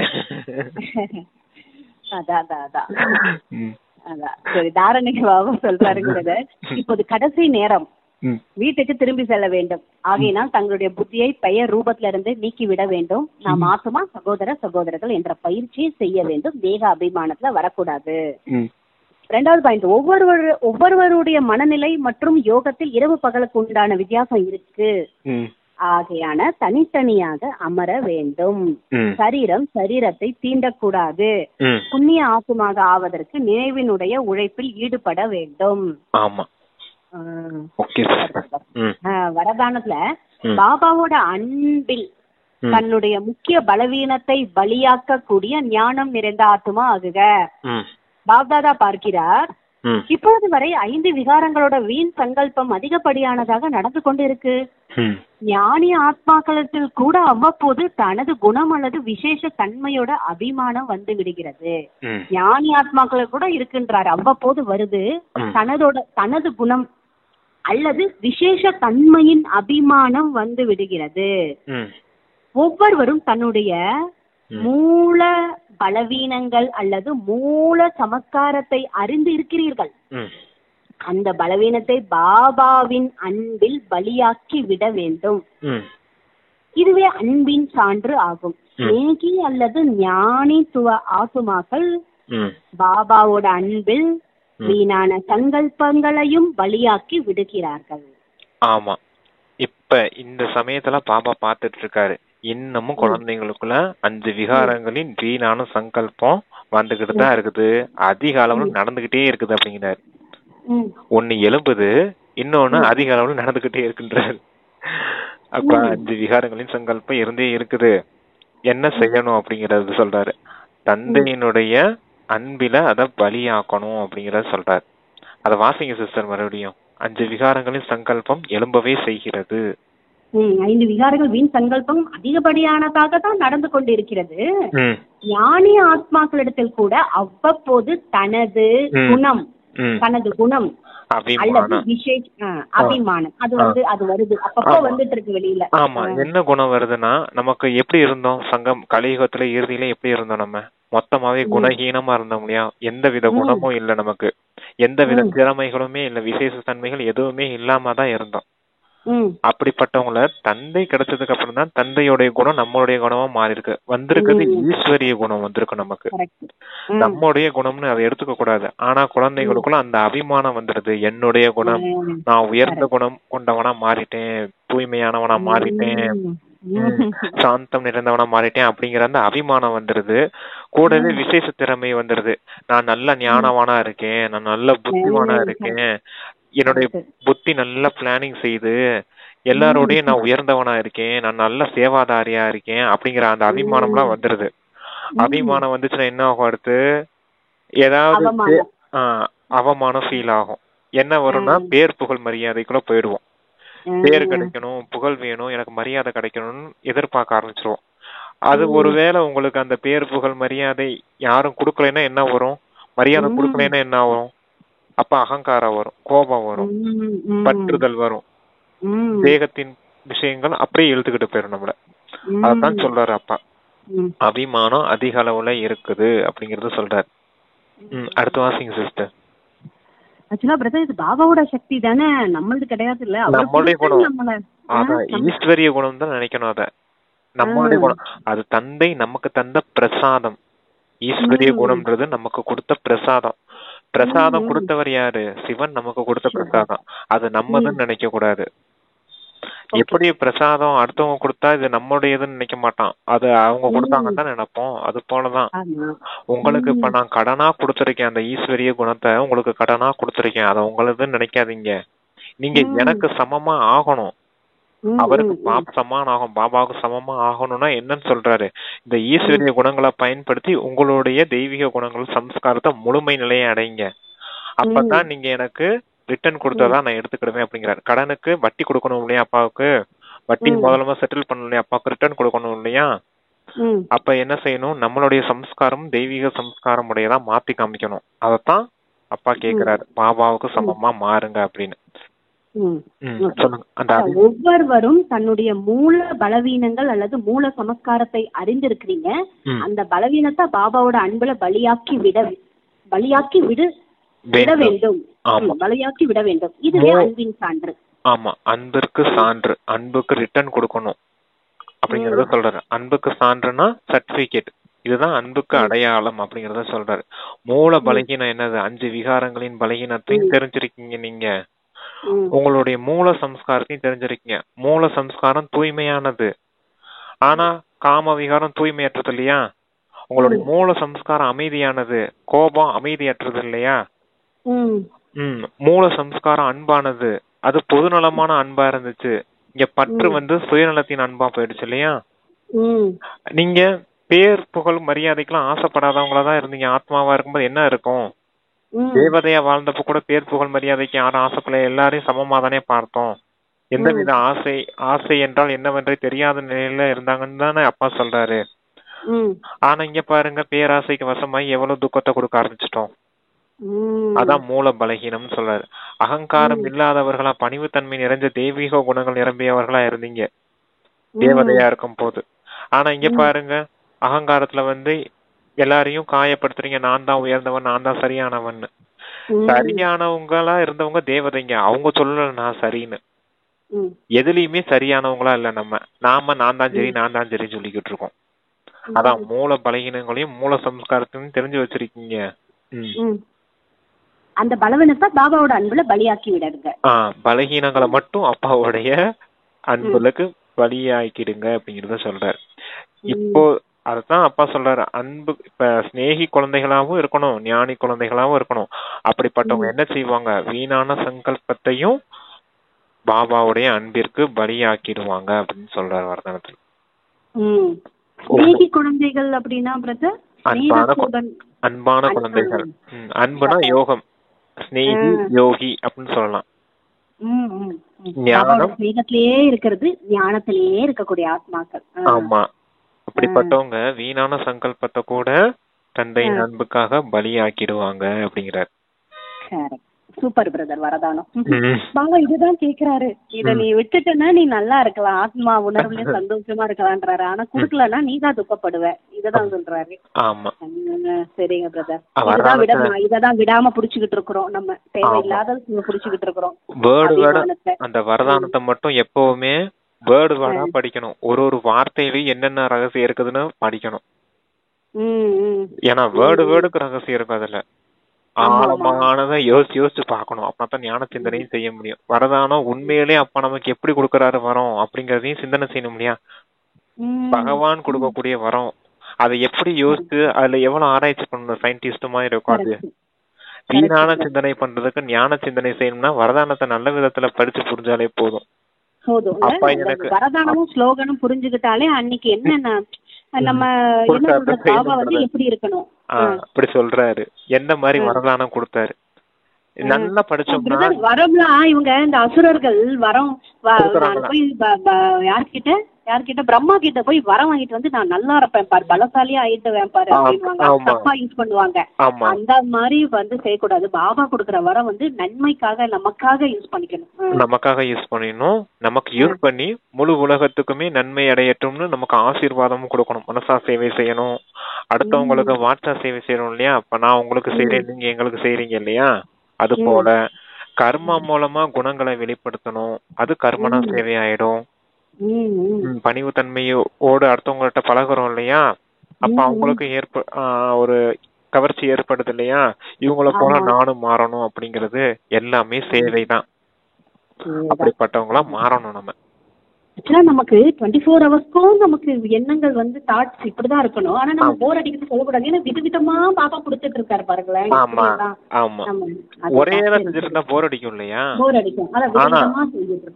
சரி, தாரணிக பாபா சொல்றாருங்கிறத, இப்போது கடைசி நேரம், வீட்டுக்கு திரும்பி செல்ல வேண்டும். ஆகையினால் தங்களுடைய புத்தியை பெயர் ரூபத்தில இருந்து நீக்கி விட வேண்டும். நாம் ஆத்மா சகோதரர்கள் என்ற பயிற்சியை செய்ய வேண்டும். தேக அபிமானத்துல வரக்கூடாது. 2வது பாயிண்ட், ஒவ்வொருவருடைய மனநிலை மற்றும் யோகத்தில் இரவு பகலுக்கு உண்டான வித்தியாசம் இருக்கு. ஆகையான தனித்தனியாக அமர வேண்டும். சரீரத்தை தீண்டக்கூடாது. புண்ணிய ஆத்மாக ஆவதற்கு நினைவினுடைய உழைப்பில் ஈடுபட வேண்டும். வரதானத்துல பாபாவோட அன்பில் தன்னுடைய முக்கிய பலவீனத்தை பலியாக்க கூடிய ஞானம் நிறைந்த ஆத்மா ஆகுக. பாப்தாதா பார்க்கிறார், இப்போது வரை 5 விகாரங்களோட வீண் சங்கல்பம் அதிகப்படியானதாக நடந்து கொண்டு இருக்கு. ஞானி ஆத்மாக்களத்தில் கூட அவ்வப்போது தனது குணம் அல்லது விசேஷ தன்மையோட அபிமானம் விடுகிறது. ஞானி ஆத்மாக்கள் கூட இருக்குன்றாரு, அவ்வப்போது வருது. தனது குணம் அல்லது விசேஷ தன்மையின் அபிமானம் விடுகிறது. ஒவ்வொருவரும் தன்னுடைய மூல பலவீனங்கள் அல்லது மூல சமஸ்காரத்தை அறிந்து இருக்கிறீர்கள். அந்த பலவீனத்தை பாபாவின் அன்பில் பலியாக்கி விட வேண்டும். இதுவே அன்பின் சான்று ஆகும். நேகி அல்லது ஞானித்துவ ஆத்துமாக்கள் பாபாவோட அன்பில் வீணான சங்கல்பங்களையும் பலியாக்கி விடுகிறார்கள். ஆமா, இப்ப இந்த சமயத்துல பாபா பாத்துட்டு இருக்காரு, இன்னமும் குழந்தைங்களுக்குள்ள 5 விகாரங்களின் வீணான சங்கல்பம் வந்துகிட்டு தான் இருக்குது, அதிக அளவுல நடந்துகிட்டே இருக்குது அப்படிங்கிறாரு. ஒண்ணு எழும்புது, இன்னொன்னு அதிக அளவுல நடந்துகிட்டே இருக்குன்றாரு. அப்ப 5 விகாரங்களின் சங்கல்பம் இருந்தே இருக்குது, என்ன செய்யணும் அப்படிங்கறது சொல்றாரு. தந்தையினுடைய அன்பில அத பலியாக்கணும் அப்படிங்கறத சொல்றாரு. அத வாசிங்க சிஸ்டர் மறுபடியும். 5 விகாரங்களின் சங்கல்பம் எழும்பவே செய்கிறது. 5 விகாரங்கள் வீண் சங்கல்பம் அதிகப்படியானதாக தான் நடந்து கொண்டிருக்கிறது. ஞானி ஆத்மாக்களிடத்தில் கூட அவ்வப்போது தனது குணம் அல்லது விசேஷ அபிமானம் அது வருது, அப்பப்போ வந்துட்டு இருக்கு வெளியில. ஆமா, என்ன குணம் வருதுன்னா, நமக்கு எப்படி இருந்தோம் சங்கம் கலியுகத்துல இறுதியில எப்படி இருந்தோம், நம்ம மொத்தமாவே குணஹீனமா இருந்தோம் இல்லையா? எந்த வித குணமும் இல்ல, நமக்கு எந்த வித திறமைகளுமே இல்ல, விசேஷ தன்மைகள் எதுவுமே இல்லாம தான் இருந்தோம். அப்படிப்பட்டவங்கள தந்தை கிடைச்சதுக்கு அப்புறம் தான் தந்தையோடைய குணம் நம்மளுடைய குணமா மாறி இருக்கு. வந்திருக்கிறது ஈஸ்வரிய குணம் வந்திருக்கு நமக்கு. நம்முடைய குணம்னு அதை எடுத்துக்க கூடாது. ஆனா குழந்தைகளுக்குள்ள அந்த அபிமானம் வந்துடுது, என்னுடைய குணம், நான் உயர்ந்த குணம் கொண்டவனா மாறிட்டேன், தூய்மையானவனா மாறிட்டேன், சாந்தம் நிறைந்தவனா மாறிட்டேன் அப்படிங்கிற அந்த அபிமானம் வந்துருது. கூடவே விசேஷ திறமை வந்துருது, நான் நல்ல ஞானவானா இருக்கேன், நான் நல்ல புத்திவானா இருக்கேன், என்னுடைய புத்தி நல்ல பிளானிங் செய்து எல்லாரோடையும் நான் உயர்ந்தவனா இருக்கேன், நான் நல்ல சேவாதாரியா இருக்கேன் அப்படிங்கிற அந்த அபிமானம் எல்லாம் வந்துருது. அபிமானம் வந்துச்சுன்னா என்ன ஆகும், அடுத்து ஏதாவது அவமானம் ஃபீல் ஆகும். என்ன வரும்னா பேர் புகழ் மரியாதைக்குள்ள போயிடுவோம். பேர் கிடைக்கணும், புகழ் வேணும், எனக்கு மரியாதை கிடைக்கணும்னு எதிர்பார்க்க ஆரம்பிச்சிருவோம். அது ஒருவேளை உங்களுக்கு அந்த பேர் புகழ் மரியாதை யாரும் கொடுக்கலைன்னா என்ன வரும், மரியாதை கொடுக்கலைன்னா என்ன ஆகும், அப்ப அகங்காரம் வரும், கோபம் வரும், பற்றுதல் வரும், தேகத்தின் விஷயங்கள் அப்படியே இழுத்துக்கிட்டு போயிடும் நம்மள. அதான் சொல்றாரு அப்பா. அபிமானம் அதிக அளவுல இருக்குது அப்படிங்கறத சொல்றாரு. அடுத்த வாசிங்க சிஸ்டர். ஆக்சுவலா பிரதர் இது பாபாவோட சக்தி தானே, நம்மளது கிடையாது இல்ல. நம்மளுடைய குணம் அதான், ஈஸ்வரிய குணம் தான் நினைக்கணும். அத நம்மளுடைய குணம், அது தந்தை நமக்கு தந்த பிரசாதம். ஈஸ்வரிய குணம்ன்றது நமக்கு கொடுத்த பிரசாதம். பிரசாதம் கொடுத்தவர் யாரு? சிவன் நமக்கு கொடுத்த பிரசாதம். அது நம்மதுன்னு நினைக்க கூடாது. எப்படி பிரசாதம் அடுத்தவங்க கொடுத்தா இது நம்முடையதுன்னு நினைக்க மாட்டான், அது அவங்க கொடுத்தாங்கன்னு தான் நினைப்போம். அது போலதான் உங்களுக்கு இப்ப நான் கடனா கொடுத்துருக்கேன், அந்த ஈஸ்வரிய குணத்தை உங்களுக்கு கடனா கொடுத்துருக்கேன், அதை உங்களதுன்னு நினைக்காதீங்க. நீங்க எனக்கு சமமா ஆகணும், அவருக்கு சமான் ஆகும், பாபாவுக்கு சமமா ஆகணும்னா என்னன்னு சொல்றாரு, இந்த ஈஸ்வரிய குணங்களை பயன்படுத்தி உங்களுடைய தெய்வீக குணங்கள் சம்ஸ்காரத்தை முழுமை நிலையை அடைங்க. அப்பதான் நீங்க எனக்கு ரிட்டர்ன் கொடுத்ததான் நான் எடுத்துக்கிடுவேன் அப்படிங்கிறாரு. கடனுக்கு வட்டி கொடுக்கணும் இல்லையா அப்பாவுக்கு, வட்டி முதலமா செட்டில் பண்ணணும் இல்லையா அப்பாவுக்கு, ரிட்டர்ன் கொடுக்கணும் இல்லையா. அப்ப என்ன செய்யணும், நம்மளுடைய சம்ஸ்காரம் தெய்வீக சம்ஸ்காரம் உடையதான் மாத்தி காமிக்கணும். அதத்தான் அப்பா கேக்குறாரு, பாபாவுக்கு சமமா மாறுங்க அப்படின்னு. ஒவ்வொருவரும் தன்னுடைய மூல பலவீனங்கள் அல்லது மூல சமஸ்காரத்தை அறிந்திருக்கிறீங்க. அந்த பலவீனத்தை பாபாவோட அன்புல பலியாக்கி விட வேண்டும். பலியாக்கி விட வேண்டும். இதுவே அன்பின் சான்று. ஆமா, அன்பிற்கு சான்று, அன்புக்கு ரிட்டர்ன் கொடுக்கணும் அப்படிங்கறத சொல்றாரு. அன்புக்கு சான்றுனா சர்டிபிகேட், இதுதான் அன்புக்கு அடையாளம் அப்படிங்கறத சொல்றாரு. மூல பலகீனம் என்னது? 5 விகாரங்களின் பலகீனத்தையும் தெரிஞ்சிருக்கீங்க நீங்க, உங்களுடைய மூல சம்ஸ்காரத்தையும் தெரிஞ்சிருக்கீங்க. மூல சம்ஸ்காரம் தூய்மையானது, ஆனா காம விகாரம் தூய்மையற்றது இல்லையா. உங்களுடைய மூல சம்ஸ்காரம் அமைதியானது, கோபம் அமைதியற்றது இல்லையா. மூல சம்ஸ்காரம் அன்பானது, அது பொதுநலமான அன்பா இருந்துச்சு. இங்க பற்று சுயநலத்தின் அன்பா போயிடுச்சு இல்லையா. நீங்க பேர் புகழ் மரியாதைக்கெல்லாம் ஆசைப்படாதவங்களதான் இருந்தீங்க. ஆத்மாவா இருக்கும்போது என்ன இருக்கும், தேவதையா வாழ்ந்தப்ப கூட பேர் புகழ் மரியாதைக்கு யாரும் ஆசைப்படல, எல்லாரையும் சமமா தானே பார்த்தோம். எந்தவித ஆசை என்றால் என்னவென்றே தெரியாத நிலையில இருந்தாங்கன்னு தானே அப்பா சொல்றாரு. ஆனா இங்க பாருங்க, பேராசைக்கு வசமாயி எவ்வளவு துக்கத்தை கொடுக்க ஆரம்பிச்சிட்டோம். அதான் மூல பலகீனம் சொல்றாரு. அகங்காரம் இல்லாதவர்களா, பணிவுத்தன்மை நிறைஞ்ச தெய்வீக குணங்கள் நிரம்பியவர்களா இருந்தீங்க தேவதையா இருக்கும் போது. ஆனா இங்க பாருங்க, அகங்காரத்துல எல்லாரையும் காயப்படுத்துறீங்க. நான் தான் உயர்ந்தவன், நான் தான் சரியானவன். சரியானவங்களா இருந்தவங்க தேவதைங்க, அவங்க சொல்லல நான் சரின்னு. எதுலயுமே சரியானவங்களா இல்ல நாம நான் தான் சரி நான் தான் சரின்னு சொல்லிக்கிட்டு இருக்கோம். அதான் மூல பலகீனங்களையும் மூல சம்ஸ்காரத்தையும் தெரிஞ்சு வச்சிருக்கீங்க. அந்த பலவீனத்தை பாபாவோட அன்புல பலியாக்கி விடுங்க. பலகீனங்களை மட்டும் அப்பாவுடைய அன்புக்கு பலியாக்கிடுங்க அப்படிங்கறத சொல்றாரு. இப்போ அதுதான் அப்பா சொல்றாரு, அன்பு இப்ப ஸ்நேகி குழந்தைகளாவும் இருக்கணும், ஞானி குழந்தைகளாவும் இருக்கணும். அப்படிப்பட்டவங்க என்ன செய்வாங்க, வீணான சங்கல்பத்தையும் பாபாவுடைய அன்பிற்கு பலியாக்கிடுவாங்க அப்படின்னு சொல்றாரு வரதானத்துல. ஸ்நேகி குழந்தைகள் அப்படின்னா பிரதர், அன்பான குழந்தைகள். அன்புனா யோகம், ஸ்நேகி யோகி அப்படின்னு சொல்லலாம். ஸ்நேகத்திலேயே இருக்கிறது, ஞானத்திலேயே இருக்கக்கூடிய ஆத்மாக்கள். ஆமா, அப்படிப்பட்டவங்க வீணான சங்கல்பத்தை கூட தந்தையின் அன்புக்காக பலியாக்கிடுவாங்க அப்படிங்கிறார். சூப்பர் பிரதர் வரதானம். பாபா இதுதான் கேக்குறாரு, இத நீ விட்டுட்டனா நீ நல்லா இருக்கலாம், ஆத்மா உணர்வுல சந்தோஷமா இருக்கலான்றாரு. ஆனா குடுக்கலன்னா நீதான் துக்கப்படுவ, இததான் சொல்றாரு. ஆமா, சரிங்க பிரதர், இததான் விடாம புடிச்சுக்கிட்டு இருக்கிறோம் நம்ம, தேவையில்லாத புடிச்சுக்கிட்டு இருக்கிறோம். அந்த வரதானத்தை மட்டும் எப்பவுமே வேர்டு வேர்டா படிக்கணும். ஒரு வார்த்தையில என்னென்ன ரகசியம் இருக்குதுன்னு படிக்கணும். ஏன்னா வேர்டுக்கு ரகசியம் இருக்கும். அதுல ஆழமானதை யோசிச்சு பார்க்கணும். அப்பதான் ஞான சிந்தனையும் செய்ய முடியும். வரதானம் உண்மையிலே அப்பா நமக்கு எப்படி கொடுக்கறாரு வரோம் அப்படிங்கறதையும் சிந்தனை செய்யணும் இல்லையா. பகவான் கொடுக்கக்கூடிய வரம், அதை எப்படி யோசிச்சு அதுல எவ்வளவு ஆராய்ச்சி பண்ணணும், சயின்டிஸ்ட் மாதிரி இருக்கும். அது வீணான சிந்தனை பண்றதுக்கு ஞான சிந்தனை செய்யணும்னா வரதானத்தை நல்ல விதத்துல படிச்சு புரிஞ்சாலே போதும். அப்பா எனக்கு வரதானமும் ஸ்லோகனும் புரிஞ்சுக்கிட்டாலே அன்னைக்கு என்னென்ன நம்ம பாபா எப்படி இருக்கணும் அப்படி சொல்றாரு. எந்த மாதிரி வரதானம் கொடுத்தாரு நல்லா படிச்சோம்னா. வரம்லாம் இவங்க இந்த அசுரர்கள் வரம் போய் யார்கிட்ட யார்கிட்ட பிரம்மா கிட்ட போய் வரம் வாங்கிட்டு வந்து நான் நல்லா இருப்பேன் பாரு, பலசாலியா ஆயிட்டுவேன் பாரு அப்படின்வாங்க. தப்பா யூஸ் பண்ணுவாங்க. அந்த மாதிரி வந்து செய்யக்கூடாது. பாபா கொடுக்குற வரம் வந்து நன்மைக்காக நமக்காக யூஸ் பண்ணிக்கணும். நமக்காக யூஸ் பண்ணிடணும். நமக்கு யூஸ் பண்ணி முழு உலகத்துக்குமே நன்மை அடையட்டும்னு நமக்கு ஆசீர்வாதமும் கொடுக்கணும். மனசா சேவை செய்யணும், அடுத்தவங்களுக்கு வாட்சா சேவை செய்யணும் இல்லையா? அப்ப நான் உங்களுக்கு செய்யறேன், நீங்க எங்களுக்கு செய்யறீங்க இல்லையா? அது போல கர்மா மூலமா குணங்களை வெளிப்படுத்தணும். அது கர்மனா சேவை ஆயிடும். பணிவு தன்மையோடு அடுத்தவங்கள்ட்ட பழகுறோம் இல்லையா? அப்ப அவங்களுக்கு ஒரு கவர்ச்சி ஏற்படுது இல்லையா? இவங்களை போல நானும் மாறணும் அப்படிங்கறது எல்லாமே சேவை தான். அப்படிப்பட்டவங்களா மாறணும் நம்ம. ஆக்சுவலா நமக்கு 24 ஹவர்ஸ்க்கும் நமக்கு எண்ணங்கள் வந்து தாட்ஸ் இப்படிதான் இருக்கணும். ஆனா நம்ம போர் அடிக்கிறது சொல்லக்கூடாது. ஏன்னா விதவிதமா பாப்பா கொடுத்துட்டு இருக்காரு பாருங்களேன். ஆமா ஆமா, ஒரே செஞ்சுட்டு இருந்தா போர் அடிக்கும் இல்லையா? போர் அடிக்கும். ஆனா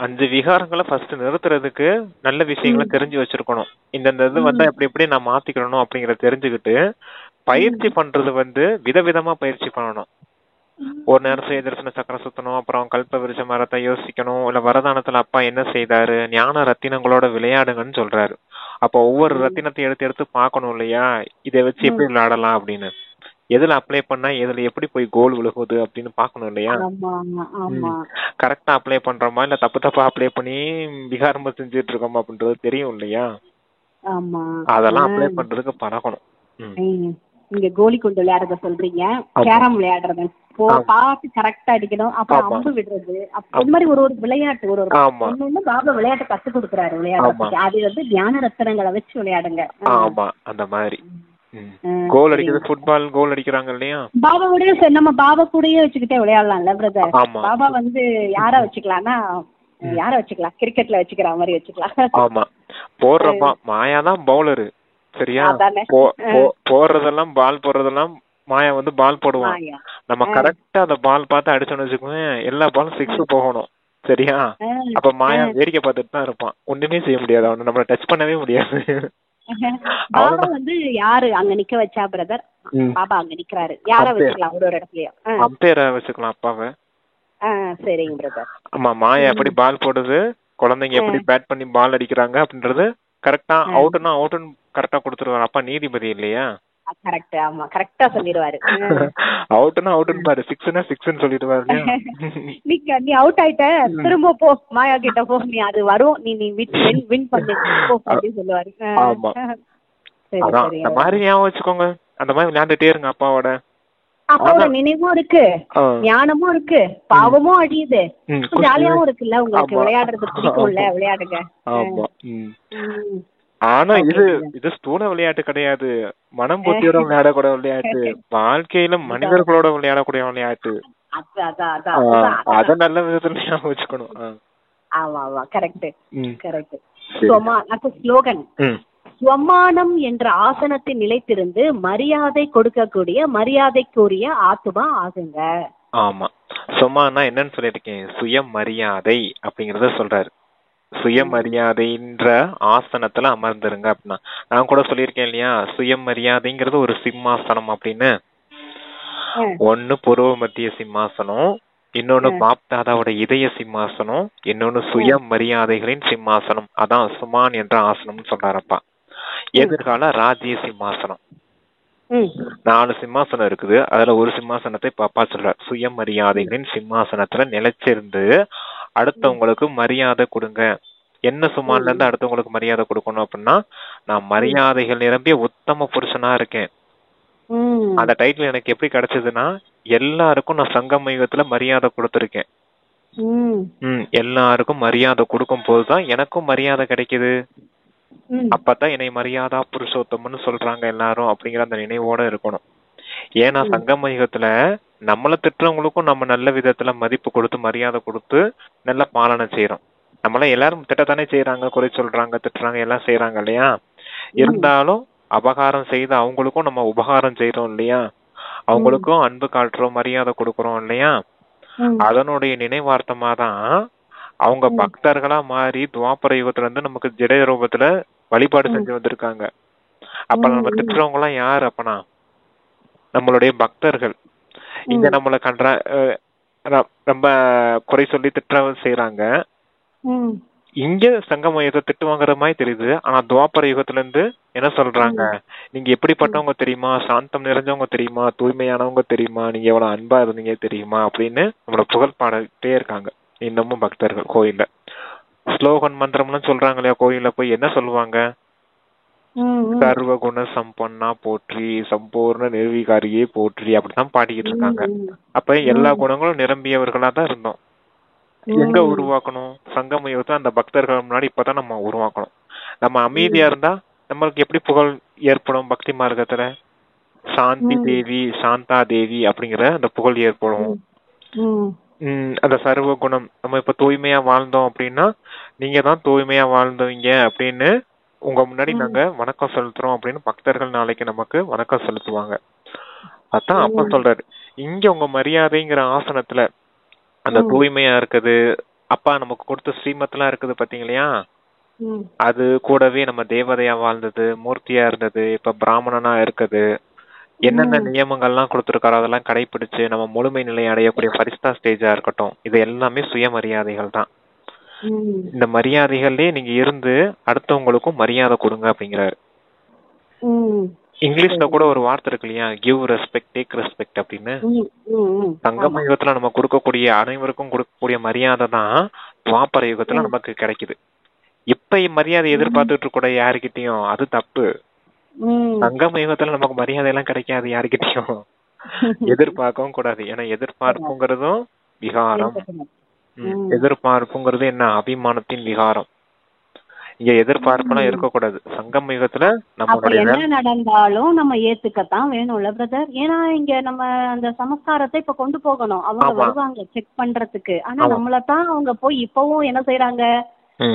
5 விகாரங்களை ஃபர்ஸ்ட் நிறுத்துறதுக்கு நல்ல விஷயங்களை தெரிஞ்சு வச்சிருக்கணும். இந்த இது வந்தா எப்படி நான் மாத்திக்கணும் அப்படிங்கறத தெரிஞ்சுக்கிட்டு பயிற்சி பண்றது வந்து விதவிதமா பயிற்சி பண்ணணும். ஒரு நேரம் சுயதர்சன சக்கரம் சுத்தணும், அப்புறம் கல்ப விருட்ச மரத்தை யோசிக்கணும், இல்ல வரதானத்துல அப்பா என்ன செய்தாரு, ஞான ரத்தினங்களோட விளையாடுங்கன்னு சொல்றாரு. அப்ப ஒவ்வொரு ரத்தினத்தையும் எடுத்து எடுத்து பாக்கணும் இல்லையா? இதை வச்சு எப்படி விளையாடலாம் அப்படின்னு, எதுல அப்ளை பண்ணா எதுல எப்படி போய் கோல் விழுகுது அப்படின்னு பாக்கணும் இல்லையா? கரெக்டா அப்ளை பண்றோமா இல்ல தப்பு தப்பா அப்ளை பண்ணி விகாரமா செஞ்சுட்டு இருக்கோமா அப்படின்றது தெரியும் இல்லையா? அதெல்லாம் அப்ளை பண்றதுக்கு பழகணும். நீங்க கோலி கொண்டு விளையாடுறத சொல்றீங்க, கேரம் விளையாடுறது பார்த்து கரெக்டா அடிக்கணும், அப்புறம் அம்பு விடுறது, அந்த மாதிரி ஒரு விளையாட்டு ஒரு ஒண்ணு பாபா விளையாட்டு கத்து கொடுக்குறாரு. விளையாட்டு அது வந்து தியான ரத்தனங்களை வச்சு விளையாடுங்க. ஆமா, அந்த மாதிரி கோல் அடிக்கிறது, ஃபுட்பால் கோல் அடிக்கிறாங்க இல்லையா? பாபா கூட நம்ம பாபா கூடயே வச்சுக்கிட்டே விளையாடலாம்ல பிரதர். பாபா வந்து யாரா வச்சுக்கலாம்னா யார வச்சுக்கலாம், கிரிக்கெட்ல வச்சுக்கிற மாதிரி வச்சுக்கலாம். ஆமா, போடுறப்பா மாயாதான் பவுலரு சரியா? போடுறதெல்லாம் பால் போடுறதெல்லாம் மாயா வந்து பால் போடுவான். நம்ம கரெக்டா அந்த பால் பார்த்து அடிச்சோன்னு வச்சுக்கோங்க, எல்லா பாலும் 6 போகணும் சரியா? அப்ப மாயா வேடிக்கை பார்த்துட்டு தான் இருப்பான், ஒண்ணுமே செய்ய முடியாது, அவனை நம்மள டச் பண்ணவே முடியாது. பாபா வந்து யாரு அங்க நிக்க வச்சா பிரதர்? பாபா அங்க நிக்கிறாரு, யார வச்சுக்கலாம் ஒரு இடத்துலயும்? அம்பையரை வச்சுக்கலாம் அப்பாவை. சரிங்க பிரதர். ஆமா, மாயா எப்படி பால் போடுது, குழந்தைங்க எப்படி பேட் பண்ணி பால் அடிக்கிறாங்க அப்படின்றது கரெக்டா அவுட்னா அவுட்னு கரெக்டா கொடுத்துருவாரு. அப்பா நீதிபதி இல்லையா? கரெக்ட். ஆமா, கரெக்டா சொல்லிடுவாரு. அவுட்னா அவுட்னு பாரு, 6னா 6ன்னு சொல்லிடுவாரு. நீ அவுட் ஆயிட்ட, திரும்ப போ மாயா கிட்ட போ, நீ அது வரும், நீ வின் பண்ணு போ அப்படி சொல்லுவாரு. ஆமா, அதான் அந்த மாதிரி ஞாபகம் வச்சுக்கோங்க. அந்த மாதிரி விளையாண்டுட்டே இருங்க அப்பாவோட. அப்பாவோட நினைவும் இருக்கு, ஞானமும் இருக்கு, பாவமும் அடியுது, ஜாலியாவும் இருக்குல்ல. உங்களுக்கு விளையாடுறது பிடிக்கும்ல, விளையாடுங்க. ஆமா. ஆனா இது ஸ்தூல விளையாட்டு கிடையாது, மனம் புத்தியோட விளையாடக்கூடிய விளையாட்டு, வாழ்க்கையில மனிதர்களோட விளையாடக்கூடிய விளையாட்டு. அத நல்ல விதத்துல வச்சுக்கணும். ஆமா ஆமா, கரெக்ட் கரெக்ட். ஸ்லோகன், ஸ்வமானம் என்ற ஆசனத்தில் நிலைத்திருந்து மரியாதை கொடுக்கக்கூடிய மரியாதைக்குரிய ஆத்துமா ஆகுங்க. ஆமா, சும்மானா என்னன்னு சொல்லிருக்கேன், சுயமரியாதை அப்படிங்கறத சொல்றாரு. சுயமரியாதைன்ற ஆசனத்துல அமர்ந்துருங்க அப்படின்னா, நான் கூட சொல்லியிருக்கேன் இல்லையா, சுயமரியாதைங்கிறது ஒரு சிம்மாசனம் அப்படின்னு. ஒன்னு புருவ மத்திய சிம்மாசனம், இன்னொன்னு பாப்தாதாவோட இதய சிம்மாசனம், இன்னொன்னு சுயமரியாதைகளின் சிம்மாசனம். அதான் சுமான் என்ற ஆசனம்னு சொல்றாரப்பா. எதிர்கால ராஜ்ய சிம்மாசனம். 4 சிம்மாசனம் இருக்குது, அதுல ஒரு சிம்மாசனத்தை பாப்பா சொல்றார். சுயமரியாதைகளின் சிம்மாசனத்துல நிலைச்சிருந்து அடுத்தவங்களுக்கு மரியாதை கொடுங்க. என்ன சுமான்ல இருந்து அடுத்தவங்களுக்கு மரியாதை கொடுக்கணும் அப்படின்னா, நான் மரியாதைகள் நிரம்பிய உத்தம புருஷனா இருக்கேன். அந்த டைட்டில் எனக்கு எப்படி கிடைச்சதுன்னா, எல்லாருக்கும் நான் சங்கம யுகத்துல மரியாதை கொடுத்திருக்கேன். எல்லாருக்கும் மரியாதை கொடுக்கும் போதுதான் எனக்கும் மரியாதை கிடைக்குது. அப்பதான் என்னை மரியாதா புருஷோத்தம்னு சொல்றாங்க எல்லாரும் அப்படிங்கிற அந்த நினைவோட இருக்கணும். ஏன்னா சங்கம யுகத்துல நம்மள திட்டுறவங்களுக்கும் நம்ம நல்ல விதத்துல மதிப்பு கொடுத்து மரியாதை கொடுத்து நல்ல பாலனை செய்யறோம். நம்மள எல்லாரும் திட்டத்தானே செய்யறாங்க, குறை சொல்றாங்க, திட்டுறாங்க, எல்லாம் செய்யறாங்க இல்லையா? இருந்தாலும் அபகாரம் செய்து அவங்களுக்கும் நம்ம உபகாரம் செய்யறோம் இல்லையா? அவங்களுக்கும் அன்பு காட்டுறோம், மரியாதை கொடுக்கறோம் இல்லையா? அதனுடைய நினைவார்த்தமா தான் அவங்க பக்தர்களா மாறி துவாபர யுகத்துல இருந்து நமக்கு ஜட ரூபத்துல வழிபாடு செஞ்சு வந்திருக்காங்க. அப்ப நம்ம திட்டுறவங்க எல்லாம் யாரு அப்பனா? நம்மளுடைய பக்தர்கள். இங்க நம்மள கண்ட ரொம்ப குறை சொல்லி திட்ட செய்யறாங்க, இங்க சங்கம யுகத்தை திட்டு வாங்குற மாதிரி தெரியுது. ஆனா துவாபர யுகத்துல இருந்து என்ன சொல்றாங்க, நீங்க எப்படிப்பட்டவங்க தெரியுமா, சாந்தம் நிறைஞ்சவங்க தெரியுமா, தூய்மையானவங்க தெரியுமா, நீங்க எவ்வளவு அன்பா இருந்தீங்க தெரியுமா அப்படின்னு நம்மள புகழ் பாடிட்டே இருக்காங்க இன்னமும் பக்தர்கள் கோயில்ல. ஸ்லோகன் மந்திரம்னு சொல்றாங்க இல்லையா, கோயில்ல போய் என்ன சொல்லுவாங்க, சர்வ குண சம்பன்னா போற்றி, சம்பூர்ண நிர்வீகாரியே போற்றி, அப்படித்தான் பாடிக்கிட்டு இருக்காங்க. அப்ப எல்லா குணங்களும் நிரம்பியவர்களா தான் இருந்தோம். எங்க உருவாக்கணும், சங்கம யுகத்தை அந்த பக்தர்கள் முன்னாடி இப்பதான் நம்ம உருவாக்கணும். நம்ம அமைதியா இருந்தா நம்மளுக்கு எப்படி புகழ் ஏற்படும், பக்தி மார்க்கத்துல சாந்தி தேவி, சாந்தா தேவி அப்படிங்கிற அந்த புகழ் ஏற்படும். அந்த சர்வ குணம், நம்ம இப்ப தூய்மையா வாழ்ந்தோம் அப்படின்னா நீங்க தான் தூய்மையா வாழ்ந்தவங்க அப்படின்னு உங்க முன்னாடி நாங்க வணக்கம் செலுத்துறோம் அப்படின்னு பக்தர்கள் நாளைக்கு நமக்கு வணக்கம் செலுத்துவாங்க. அதான் அப்ப சொல்றாரு, இங்க உங்க மரியாதைங்கிற ஆசனத்துல அந்த தூய்மையா இருக்குது, அப்பா நமக்கு கொடுத்த ஸ்ரீமத்லாம் இருக்குது பாத்தீங்களா, அது கூடவே நம்ம தேவதையா வாழ்ந்தது, மூர்த்தியா இருந்தது, இப்ப பிராமணனா இருக்குது, என்னென்ன நியமங்கள்லாம் கொடுத்துருக்காரோ அதெல்லாம் கடைபிடிச்சு நம்ம முழுமை நிலையை அடையக்கூடிய பரிஸ்தா ஸ்டேஜா இருக்கட்டும், இது எல்லாமே சுயமரியாதைகள் தான். இந்த மரியாதைகள்லயே நீங்க இருந்து அடுத்தவங்களுக்கும் மரியாதை கொடுங்க அப்படிங்கிறாரு. இங்கிலீஷ்ல கூட ஒரு வார்த்தை இருக்கு இல்லையா, கிவ் ரெஸ்பெக்ட் டேக் ரெஸ்பெக்ட் அப்படின்னு. சங்கம யுகத்துல நம்ம கொடுக்கக்கூடிய அனைவருக்கும் கொடுக்கக்கூடிய மரியாதை தான் துவாபர யுகத்துல நமக்கு கிடைக்குது. இப்ப மரியாதை எதிர்பார்த்துட்டு கூட யாருக்கிட்டையும், அது தப்பு. சங்கம யுகத்துல நமக்கு மரியாதை எல்லாம் கிடைக்காது, யாருக்கிட்டையும் எதிர்பார்க்கவும் கூடாது. ஏன்னா எதிர்பார்ப்புங்கிறதும் விகாரம். எதிர்பார்ப்புங்கிறது என்ன, அபிமானத்தின் விகாரம். இங்க எதிர்பார்ப்பெல்லாம் இருக்கக்கூடாது. சங்கம யுகத்துல நம்மளுடைய என்ன நடந்தாலும் நம்ம ஏத்துக்கத்தான் வேணும்ல பிரதர். ஏன்னா இங்க நம்ம அந்த சமஸ்காரத்தை இப்ப கொண்டு போகணும், அவங்க வருவாங்க செக் பண்றதுக்கு. ஆனா நம்மளதான் அவங்க போய் இப்பவும் என்ன செய்யறாங்க,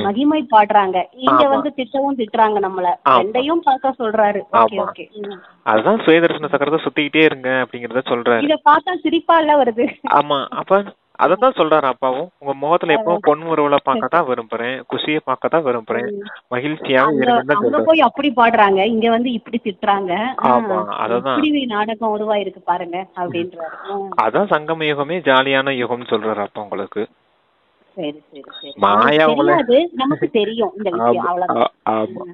மகிமை பாடுறாங்க. இங்க வந்து திட்டவும் திட்டுறாங்க நம்மள, ரெண்டையும் பார்க்க சொல்றாரு. அதுதான் சுயதர்சன சக்கரத்தை சுத்திக்கிட்டே இருங்க அப்படிங்கறத சொல்றாரு. இத பார்த்தா சிரிப்பா இல்ல வருது. ஆமா, அப்ப அததான் சொல்றாரு அப்பாவும், உங்க முகத்துல எப்பவும் பொன்முருவலை பார்க்கத்தான் விரும்புறேன், குஷிய பார்க்கத்தான் விரும்புறேன், மகிழ்ச்சியாவே இருங்க. போய் அப்படி பாடுறாங்க, இங்க வந்து இப்படி திட்டுறாங்க. ஆமா, அததான் நாடகம் உருவாயிருக்கு பாருங்க அப்படின்றாரு. அதான் சங்கம யுகமே ஜாலியான யுகம்னு சொல்றாரு அப்பா உங்களுக்கு. சரி சரி சரி, மாயா நமக்கு தெரியும் இந்த விஷயம், அவ்வளவுதான்.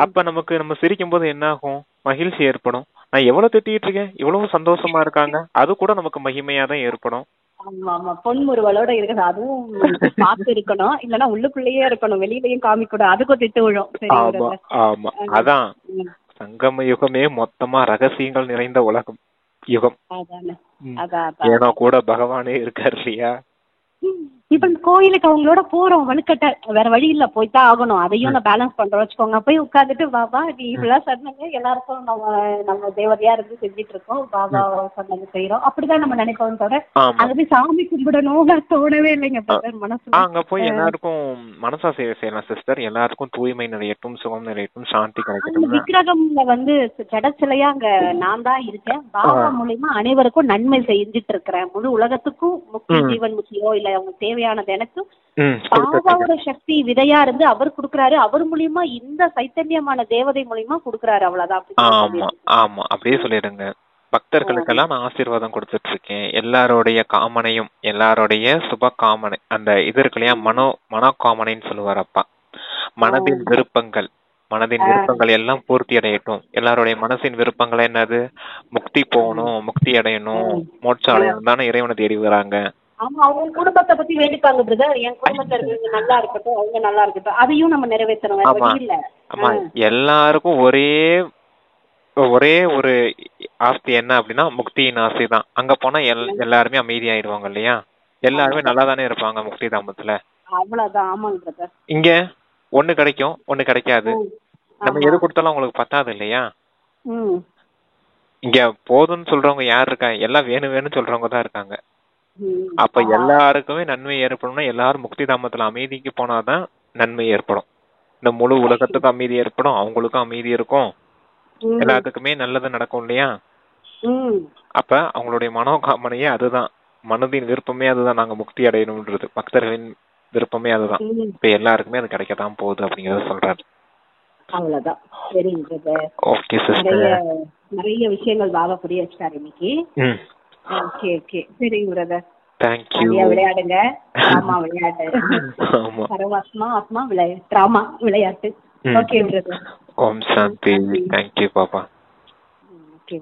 அப்ப நமக்கு நம்ம சிரிக்கும் போது என்ன ஆகும், மகிழ்ச்சி ஏற்படும். நான் எவ்வளவு திட்டிட்டு இருக்கேன், இவ்வளவு சந்தோஷமா இருக்காங்க, அது கூட நமக்கு மகிமையா தான் ஏற்படும். ஆமா ஆமா, பொன்முறுவலோட இருக்குது, அதுவும் பார்த்து இருக்கணும், இல்லன்னா உள்ளுக்குள்ளேயே இருக்கணும், வெளியிலயும் காமிக்கூடாது, அதுக்கும் திட்டு விழும். ஆமா ஆமா, அதான் சங்கம யுகமே மொத்தமா ரகசியங்கள் நிறைந்த உலகம் யுகம். ஏன்னா கூட பகவானே இருக்காரு இல்லையா. இப்ப கோயிலுக்கு அவங்களோட போறோம், வலுக்கட்ட வேற வழி இல்ல, போய்தான் ஆகணும், அதையும் நான் பேலன்ஸ் பண்றோம் வச்சுக்கோங்க. போய் உட்காந்துட்டு பாபா நீ இப்படிலாம் சொன்னீங்க, எல்லாருக்கும் நம்ம தேவதையா இருந்து செஞ்சுட்டு இருக்கோம், பாபா சொன்னது செய்யறோம், அப்படிதான் நம்ம நினைப்போம். தவிர அங்க போய் சாமி கும்பிடணும் தோணவே இல்லைங்க மனசு. அங்க போய் எல்லாருக்கும் மனசா சேவை செய்யலாம் சிஸ்டர், எல்லாருக்கும் தூய்மை நிறையட்டும், சுகம் நிறையட்டும், சாந்தி கிடைக்கட்டும். விக்கிரகம்ல வந்து கிடைச்சலையா அங்க நான் தான் இருக்கேன், பாபா மூலியமா அனைவருக்கும் நன்மை செஞ்சுட்டு இருக்கிறேன், முழு உலகத்துக்கும் முக்கிய ஜீவன் முக்கியோ இல்ல அவங்க தேவையானது எனக்கு பாபாவோட சக்தி விதையா இருந்து அவர் குடுக்கறாரு, அவர் மூலியமா இந்த சைத்தன்யமான தேவதை மூலியமா குடுக்கறாரு, அவ்வளவுதான். ஆமா ஆமா, அப்படியே சொல்லிடுங்க. பக்தர்களுக்கெல்லாம் நான் ஆசீர்வாதம் கொடுத்துட்டு இருக்கேன், எல்லாரோடைய காமனையும், எல்லாரோடைய சுப காமனை, அந்த இது இருக்கு இல்லையா, மனோகாமனைன்னு சொல்லுவார் அப்பா. மனதின் விருப்பங்கள், மனதின் விருப்பங்கள் எல்லாம் பூர்த்தி அடையட்டும். எல்லாருடைய மனசின் விருப்பங்கள் என்னது, முக்தி போகணும், முக்தி அடையணும், மோட்சம் அடையணும் தானே இறைவனை தேடி வராங்க. ஆமா, அவங்க குடும்பத்தை பத்தி வேண்டிப்பாங்க பிரதர், என் குடும்பத்துல இருக்கு நல்லா இருக்கட்டும், அவங்க நல்லா இருக்கட்டும், அதையும் நம்ம நிறைவேற்றணும். ஆமா, எல்லாருக்கும் ஒரே ஒரு ஆஸ்தி என்ன அப்படின்னா முக்தியின் ஆசை தான். அங்க போனா எல்லாருமே அமைதியாயிடுவாங்க இல்லையா, எல்லாருமே நல்லா தானே இருப்பாங்க முக்தி தாமத்துல, அவ்வளவுதான். ஆமாங்க பிரதர், இங்க ஒண்ணு கிடைக்கும் ஒண்ணு கிடைக்காது, நம்ம எது கொடுத்தாலும் அவங்களுக்கு பத்தாது இல்லையா. இங்க போதும்னு சொல்றவங்க யாரு இருக்கா, எல்லாம் வேணும் வேணும்னு சொல்றவங்க தான் இருக்காங்க. அப்ப எல்லாருக்குமே நன்மை ஏற்படும்னா எல்லாரும் முக்தி தாமத்துல அமைதிக்கு போனாதான் நன்மை ஏற்படும். இந்த முழு உலகத்துக்கும் அமைதி ஏற்படும், அவங்களுக்கும் அமைதி இருக்கும், எல்லாத்துக்குமே நல்லது நடக்கும் இல்லையா. அப்ப அவங்களுடைய மனோகாமனையே அதுதான், மனதின் விருப்பமே அதுதான், நாங்க முக்தி அடையணும்ன்றது பக்தர்களின் விருப்பமே அதுதான். இப்ப எல்லாருக்குமே அது கிடைக்கத்தான் போகுது அப்படிங்கறத சொல்றாரு. அவ்வளவுதான். சரிங்க, ஓகே சிஸ்டர், நிறைய விஷயங்கள் பாபா புரிய வச்சாரு இன்னைக்கு. ஓகே ஓகே, சரிங்க பிரதர். தேங்க்யூ. நிறைய விளையாடுங்க. டிராமா விளையாட்டு. ஆமா. பரமாத்மா ஆத்மா டிராமா விளையாட்டு. Okay brother. ஓம் சாந்தி. தேங்க்யூ பாப்பா. ஓகே.